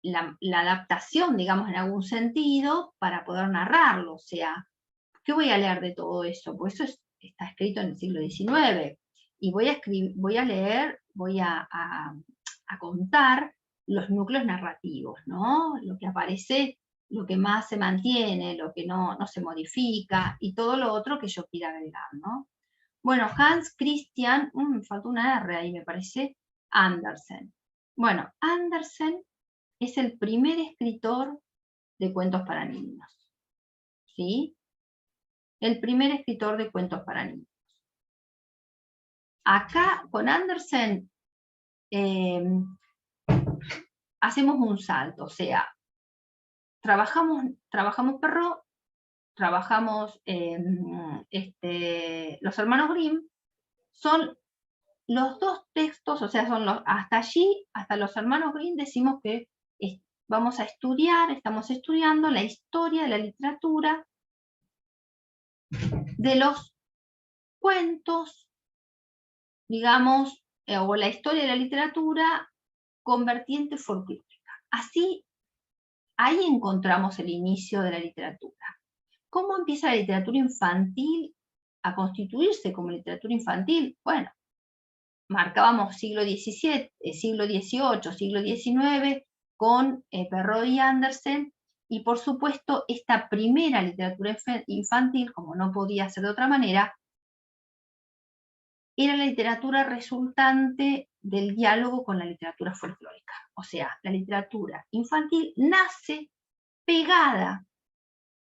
Speaker 1: la adaptación, digamos, en algún sentido, para poder narrarlo. O sea, ¿qué voy a leer de todo eso? Pues eso está escrito en el siglo XIX, y voy a contar los núcleos narrativos, ¿no? Lo que aparece, lo que más se mantiene, lo que no se modifica, y todo lo otro que yo quiera agregar, ¿no? Bueno, Hans Christian, faltó una R ahí, me parece, Andersen. Bueno, Andersen es el primer escritor de cuentos para niños. ¿Sí? El primer escritor de cuentos para niños. Acá, con Andersen, hacemos un salto, o sea, trabajamos Perrault, trabajamos los hermanos Grimm, son los dos textos, o sea, son hasta allí, hasta los hermanos Grimm, decimos que vamos a estudiar, estamos estudiando la historia de la literatura, de los cuentos, digamos, o la historia de la literatura con vertiente folclórica. Así, ahí encontramos el inicio de la literatura. ¿Cómo empieza la literatura infantil a constituirse como literatura infantil? Bueno, marcábamos siglo XVII, siglo XVIII, siglo XIX, con Perrault y Andersen, y por supuesto esta primera literatura infantil, como no podía ser de otra manera, era la literatura resultante del diálogo con la literatura folclórica. O sea, la literatura infantil nace pegada,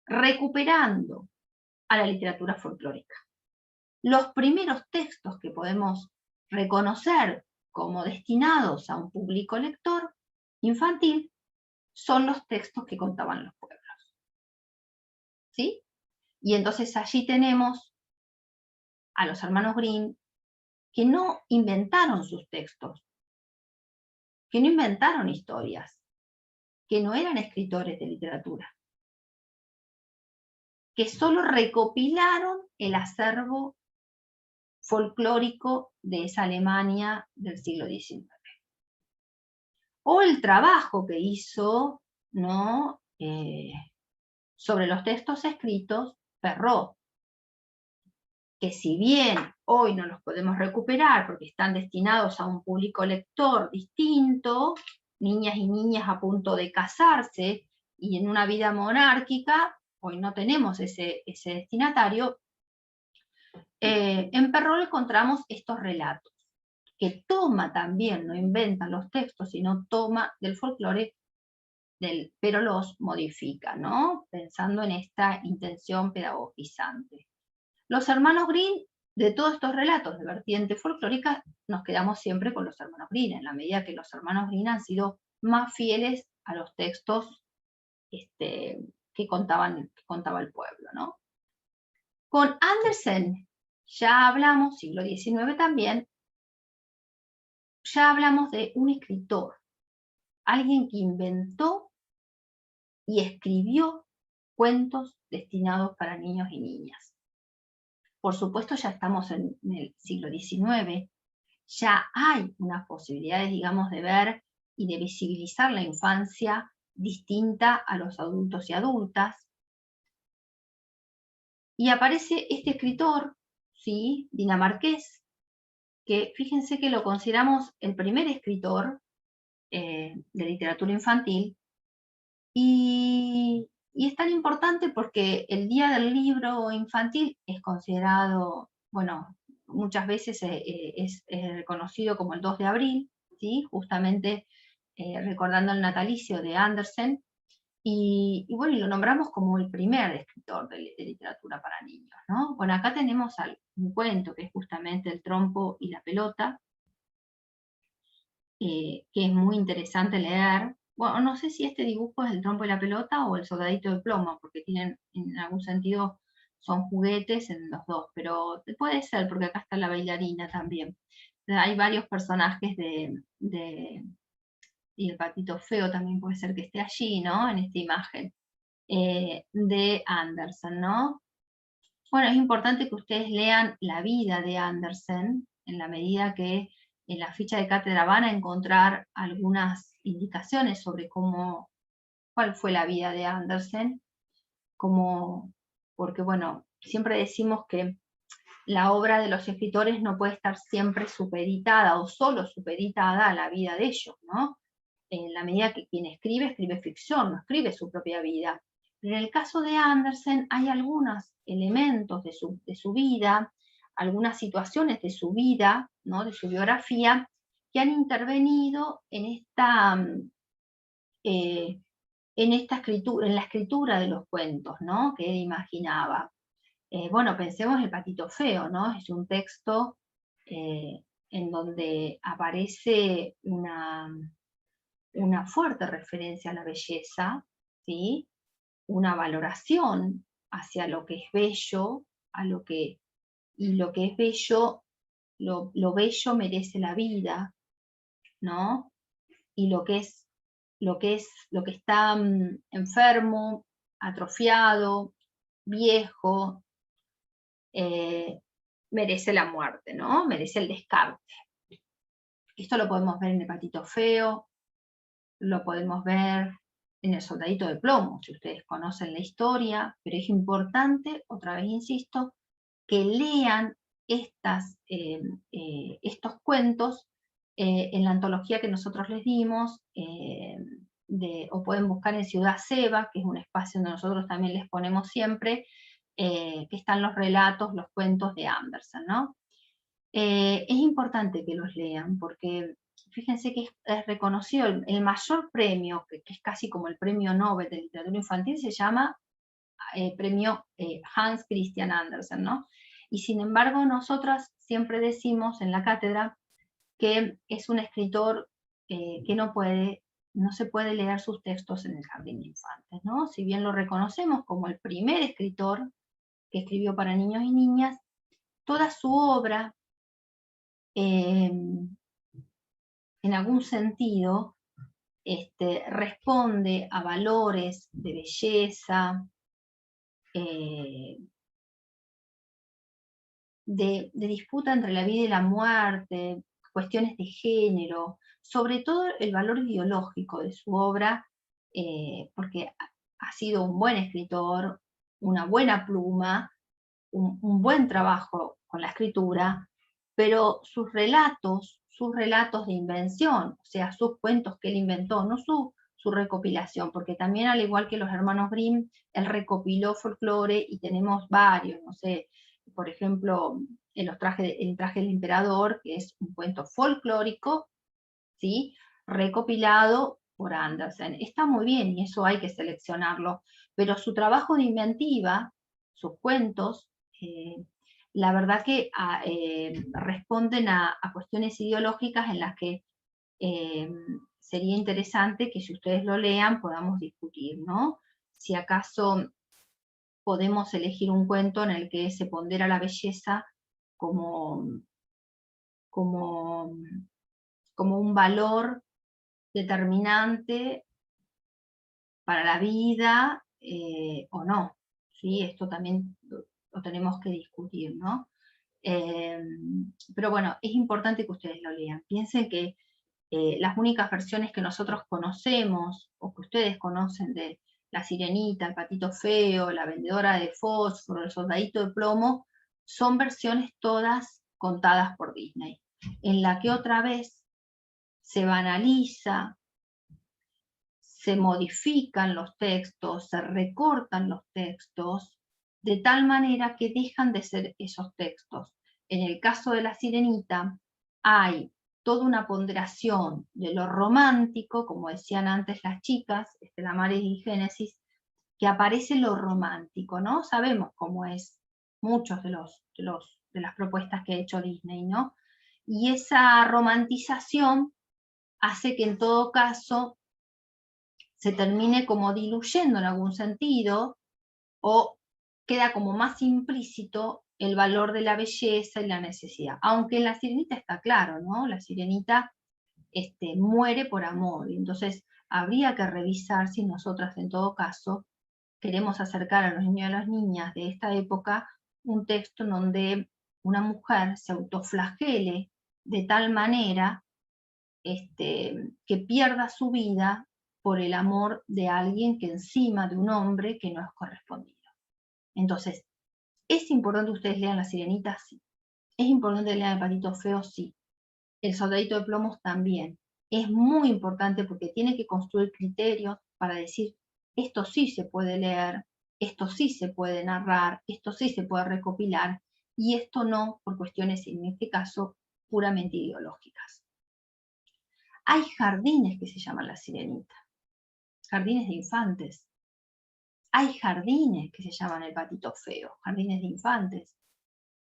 Speaker 1: recuperando a la literatura folclórica. Los primeros textos que podemos reconocer como destinados a un público lector infantil son los textos que contaban los pueblos. ¿Sí? Y entonces allí tenemos a los hermanos Grimm, que no inventaron sus textos, que no inventaron historias, que no eran escritores de literatura, que solo recopilaron el acervo folclórico de esa Alemania del siglo XIX. O el trabajo que hizo, ¿no?, sobre los textos escritos Perrault, que si bien hoy no los podemos recuperar porque están destinados a un público lector distinto, niñas y niñas a punto de casarse, y en una vida monárquica, hoy no tenemos ese destinatario, en Perrault encontramos estos relatos, que toma también, no inventa los textos, sino toma del folclore, pero los modifica, ¿no?, pensando en esta intención pedagogizante. Los hermanos Grimm, de todos estos relatos de vertiente folclórica, nos quedamos siempre con los hermanos Grimm, en la medida que los hermanos Grimm han sido más fieles a los textos que contaba el pueblo, ¿no? Con Andersen ya hablamos, siglo XIX también, ya hablamos de un escritor, alguien que inventó y escribió cuentos destinados para niños y niñas. Por supuesto, ya estamos en el siglo XIX, ya hay unas posibilidades, digamos, de ver y de visibilizar la infancia distinta a los adultos y adultas. Y aparece este escritor, ¿sí?, dinamarqués, que fíjense que lo consideramos el primer escritor de literatura infantil, y es tan importante porque el Día del Libro Infantil es considerado, bueno, muchas veces es reconocido como el 2 de abril, ¿sí?, justamente recordando el natalicio de Andersen, y bueno, y lo nombramos como el primer escritor de literatura para niños, ¿no? Bueno, acá tenemos un cuento que es justamente El trompo y la pelota, que es muy interesante leer. Bueno, no sé si este dibujo es El trompo y la pelota o El soldadito de plomo, porque tienen, en algún sentido, son juguetes en los dos, pero puede ser, porque acá está la bailarina también. Hay varios personajes y el patito feo también puede ser que esté allí, ¿no?, en esta imagen de Andersen, ¿no? Bueno, es importante que ustedes lean la vida de Andersen, en la medida que en la ficha de cátedra van a encontrar algunas indicaciones sobre cuál fue la vida de Andersen, porque bueno, siempre decimos que la obra de los escritores no puede estar siempre supeditada o solo supeditada a la vida de ellos, ¿no? En la medida que quien escribe ficción, no escribe su propia vida. Pero en el caso de Andersen hay algunos elementos de su vida, algunas situaciones de su vida, ¿no?, de su biografía, que han intervenido en en esta escritura, en la escritura de los cuentos, ¿no? Que él imaginaba. Bueno, pensemos El Patito Feo, ¿no? Es un texto en donde aparece una fuerte referencia a la belleza, ¿sí? Una valoración hacia lo que es bello, y lo que es bello, lo bello merece la vida, ¿no? Y lo que está enfermo, atrofiado, viejo, merece la muerte, ¿no? Merece el descarte. Esto lo podemos ver en El Patito Feo, lo podemos ver en El Soldadito de Plomo, si ustedes conocen la historia, pero es importante, otra vez insisto, que lean estos cuentos en la antología que nosotros les dimos, o pueden buscar en Ciudad Seba, que es un espacio donde nosotros también les ponemos siempre, que están los relatos, los cuentos de Andersen, ¿no? Es importante que los lean, porque fíjense que es reconocido el mayor premio, que es casi como el premio Nobel de literatura infantil, se llama premio Hans Christian Andersen, ¿no? Y sin embargo, nosotras siempre decimos en la cátedra que es un escritor que no se puede leer sus textos en el jardín de infantes, ¿no? Si bien lo reconocemos como el primer escritor que escribió para niños y niñas, toda su obra, en algún sentido, responde a valores de belleza, de disputa entre la vida y la muerte, cuestiones de género, sobre todo el valor ideológico de su obra, porque ha sido un buen escritor, una buena pluma, un buen trabajo con la escritura, pero sus relatos de invención, o sea, sus cuentos que él inventó, no su recopilación, porque también al igual que los hermanos Grimm, él recopiló folclore y tenemos varios, no sé, por ejemplo, el traje del emperador, que es un cuento folclórico, ¿sí? Recopilado por Andersen. Está muy bien y eso hay que seleccionarlo, pero su trabajo de inventiva, sus cuentos, la verdad que responden a cuestiones ideológicas en las que sería interesante que si ustedes lo lean podamos discutir, ¿no? Si acaso podemos elegir un cuento en el que se pondera la belleza como un valor determinante para la vida o no, ¿sí? Esto también lo tenemos que discutir, ¿no? Pero bueno, es importante que ustedes lo lean. Piensen que las únicas versiones que nosotros conocemos, o que ustedes conocen de La Sirenita, El Patito Feo, La Vendedora de Fósforo, El Soldadito de Plomo, son versiones todas contadas por Disney, en la que otra vez se banaliza, se modifican los textos, se recortan los textos, de tal manera que dejan de ser esos textos. En el caso de La Sirenita, hay toda una ponderación de lo romántico, como decían antes las chicas, la Maris y Génesis, que aparece lo romántico, ¿no? Sabemos cómo es muchos de las propuestas que ha hecho Disney, ¿no? Y esa romantización hace que en todo caso se termine como diluyendo en algún sentido, o queda como más implícito el valor de la belleza y la necesidad. Aunque en La Sirenita está claro, ¿no? La Sirenita muere por amor, y entonces habría que revisar si nosotras en todo caso queremos acercar a los niños y a las niñas de esta época un texto en donde una mujer se autoflagele de tal manera que pierda su vida por el amor de alguien que encima de un hombre que no es correspondido. Entonces, ¿es importante que ustedes lean La Sirenita? Sí. ¿Es importante que lean El Patito Feo? Sí. El Soldadito de Plomos también. Es muy importante porque tiene que construir criterios para decir, esto sí se puede leer, esto sí se puede narrar, esto sí se puede recopilar, y esto no, por cuestiones, en este caso, puramente ideológicas. Hay jardines que se llaman La Sirenita. jardines de infantes. Hay jardines que se llaman El patito feo, jardines de infantes.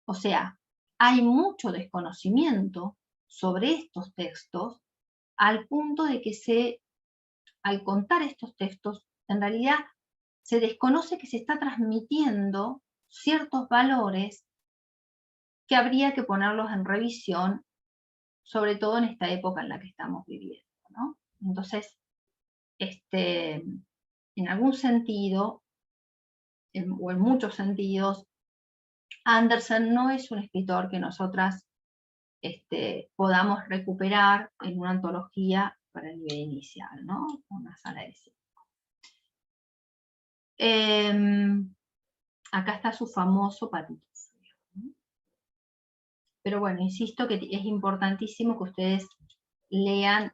Speaker 1: O sea, hay mucho desconocimiento sobre estos textos, al punto de que al contar estos textos, en realidad se desconoce que se está transmitiendo ciertos valores que habría que ponerlos en revisión, sobre todo en esta época en la que estamos viviendo, ¿no? Entonces, en algún sentido, o en muchos sentidos, Andersen no es un escritor que nosotras podamos recuperar en una antología para el nivel inicial, ¿no? Una sala de 5. Acá está su famoso patito feo, ¿no? Pero bueno, insisto que es importantísimo que ustedes lean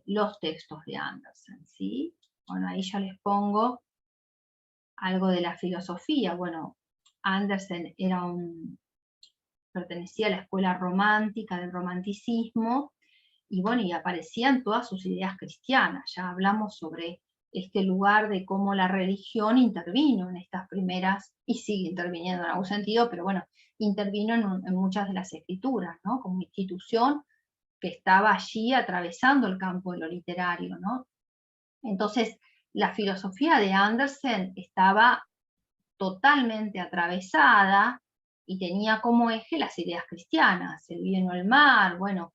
Speaker 1: los textos de Andersen, ¿sí? Bueno, ahí ya les pongo algo de la filosofía. Bueno, Andersen pertenecía a la escuela romántica, del romanticismo, y bueno, y aparecían todas sus ideas cristianas. Ya hablamos sobre este lugar de cómo la religión intervino en estas primeras, y sigue interviniendo en algún sentido, pero bueno, intervino en muchas de las escrituras, ¿no? Como institución que estaba allí atravesando el campo de lo literario, ¿no? Entonces, la filosofía de Andersen estaba totalmente atravesada y tenía como eje las ideas cristianas, el bien o el mal. Bueno,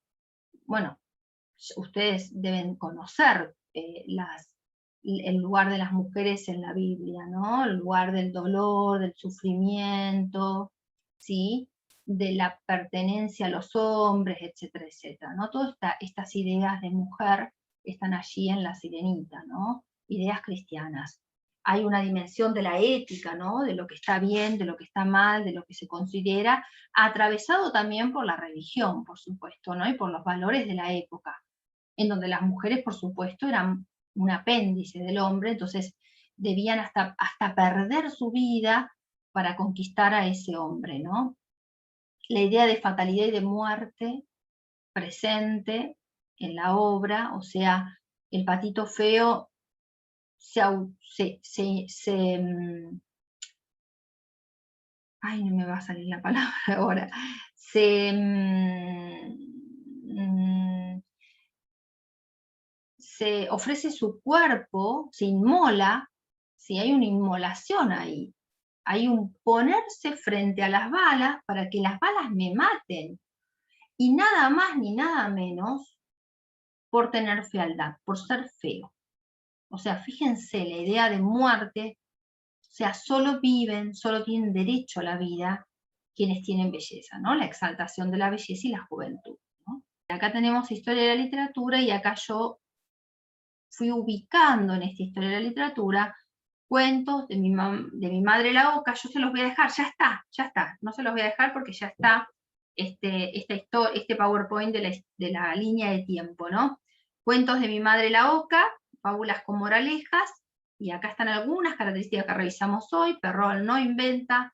Speaker 1: ustedes deben conocer el lugar de las mujeres en la Biblia, ¿no? El lugar del dolor, del sufrimiento, ¿sí? De la pertenencia a los hombres, etcétera, etcétera, ¿no? Todas estas ideas de mujer están allí en La Sirenita, ¿no? Ideas cristianas. Hay una dimensión de la ética, ¿no? De lo que está bien, de lo que está mal, de lo que se considera, atravesado también por la religión, por supuesto, ¿no? Y por los valores de la época, en donde las mujeres, por supuesto, eran un apéndice del hombre, entonces debían hasta perder su vida para conquistar a ese hombre, ¿no? La idea de fatalidad y de muerte presente en la obra, o sea, el patito feo ay, no me va a salir la palabra ahora, se ofrece su cuerpo, se inmola, si hay una inmolación ahí, hay un ponerse frente a las balas para que las balas me maten, y nada más ni nada menos por tener fealdad, por ser feo. O sea, fíjense la idea de muerte, o sea, solo viven, solo tienen derecho a la vida quienes tienen belleza, ¿no? La exaltación de la belleza y la juventud, ¿no? Acá tenemos historia de la literatura, y acá yo fui ubicando en esta historia de la literatura cuentos de mi madre la Oca. Yo se los voy a dejar, ya está, no se los voy a dejar porque ya está este PowerPoint de la línea de tiempo, ¿no? Cuentos de mi madre la Oca, fábulas con moralejas, y acá están algunas características que revisamos hoy. Perrault no inventa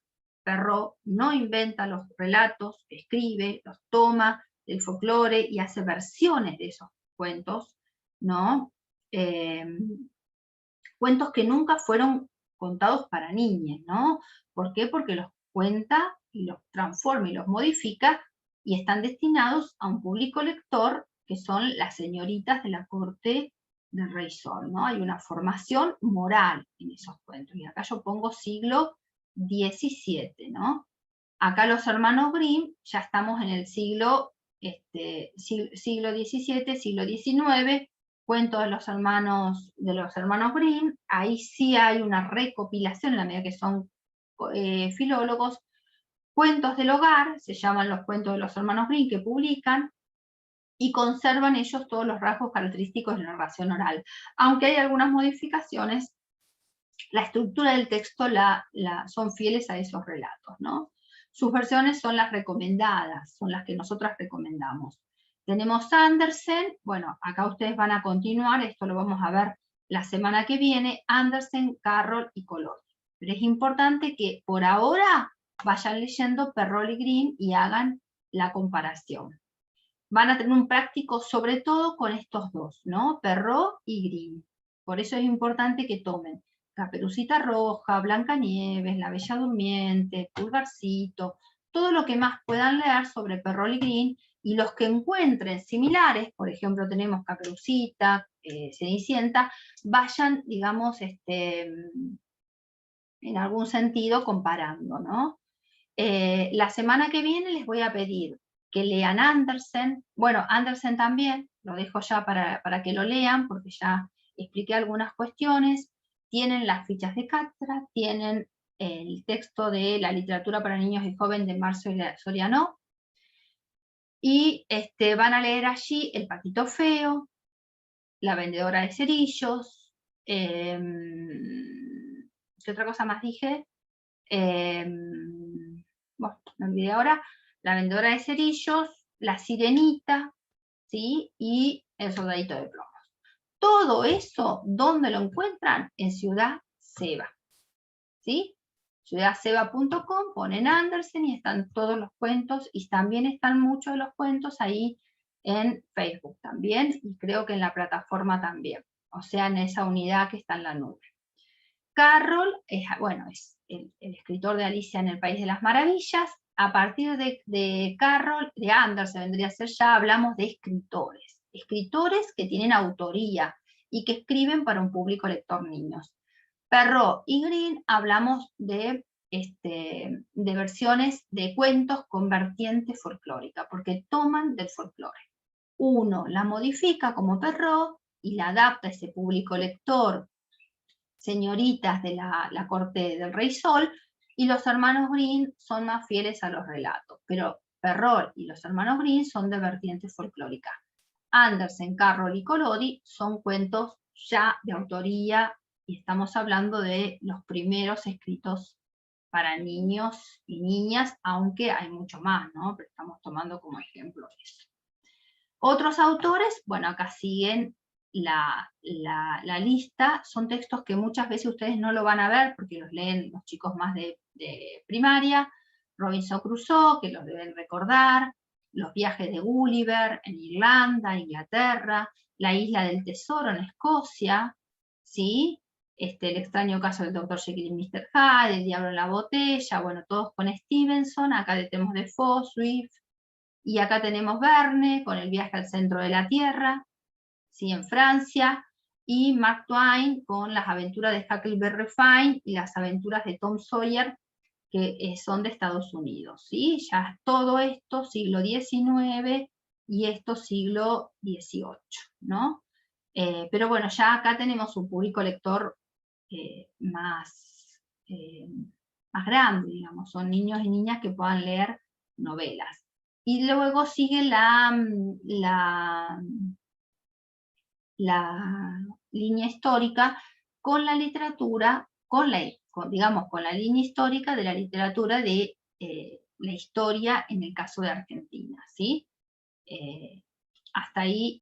Speaker 1: los relatos, escribe, los toma del folclore y hace versiones de esos cuentos, ¿no? Cuentos que nunca fueron contados para niñas, ¿no? ¿Por qué? Porque los cuenta y los transforma y los modifica, y están destinados a un público lector que son las señoritas de la corte del Rey Sol, ¿no? Hay una formación moral en esos cuentos, y acá yo pongo siglo XVII, ¿no? Acá los hermanos Grimm, ya estamos en el siglo XVII, siglo XIX, cuentos de los hermanos Grimm. Ahí sí hay una recopilación, en la medida que son filólogos. Cuentos del hogar, se llaman los cuentos de los hermanos Grimm, que publican, y conservan ellos todos los rasgos característicos de la narración oral. Aunque hay algunas modificaciones, la estructura del texto son fieles a esos relatos, ¿no? Sus versiones son las recomendadas, son las que nosotras recomendamos. Tenemos Andersen, bueno, acá ustedes van a continuar, esto lo vamos a ver la semana que viene, Andersen, Carroll y Collodi. Pero es importante que por ahora vayan leyendo Perrault y Grimm y hagan la comparación. Van a tener un práctico sobre todo con estos dos, ¿no? Perrault y Grimm. Por eso es importante que tomen Caperucita Roja, Blancanieves, La Bella Durmiente, Pulgarcito, todo lo que más puedan leer sobre Perrault y Green, y los que encuentren similares, por ejemplo tenemos Caperucita, Cenicienta, vayan, digamos, en algún sentido comparando, ¿no? La semana que viene les voy a pedir que lean Andersen. Bueno, Andersen también, lo dejo ya para que lo lean, porque ya expliqué algunas cuestiones. Tienen las fichas de cátedra, tienen el texto de la literatura para niños y jóvenes de Marcio Soriano, y van a leer allí El Patito Feo, La Vendedora de Cerillos, ¿qué otra cosa más dije? Bueno, me olvidé ahora, La Vendedora de Cerillos, La Sirenita, ¿sí? Y El Soldadito de Plomos. Todo eso, ¿dónde lo encuentran? En Ciudad Seba, ¿sí? ciudadseba.com, ponen Andersen y están todos los cuentos, y también están muchos de los cuentos ahí en Facebook también, y creo que en la plataforma también, o sea, en esa unidad que está en la nube. Carroll es, bueno, es el escritor de Alicia en el País de las Maravillas. A partir de Carroll, de Andersen vendría a ser, ya hablamos de escritores. Escritores que tienen autoría y que escriben para un público lector niños. Perrault y Green hablamos de versiones de cuentos con vertiente folclórica, porque toman del folclore. Uno la modifica como Perrault y la adapta a ese público lector, señoritas de la corte del Rey Sol, y los hermanos Green son más fieles a los relatos, pero Perrault y los hermanos Green son de vertiente folclórica. Andersen, Carroll y Collodi son cuentos ya de autoría, y estamos hablando de los primeros escritos para niños y niñas, aunque hay mucho más, ¿no? Pero estamos tomando como ejemplo eso. Otros autores, bueno, acá siguen la lista, son textos que muchas veces ustedes no lo van a ver porque los leen los chicos más de primaria. Robinson Crusoe, que los deben recordar, Los viajes de Gulliver en Irlanda, Inglaterra, La isla del tesoro en Escocia, ¿sí? El extraño caso del Dr. Jekyll y Mr. Hyde, El diablo en la botella, bueno, todos con Stevenson. Acá tenemos Defoe, Swift, y acá tenemos Verne con El viaje al centro de la Tierra, ¿sí? En Francia, y Mark Twain con Las aventuras de Huckleberry Finn y Las aventuras de Tom Sawyer, que son de Estados Unidos, ¿sí? Ya todo esto siglo XIX y esto siglo XVIII, ¿no? Pero bueno, ya acá tenemos un público lector más grande, digamos, son niños y niñas que puedan leer novelas. Y luego sigue la línea histórica con la literatura, digamos, con la línea histórica de la literatura de la historia en el caso de Argentina, ¿sí? Hasta ahí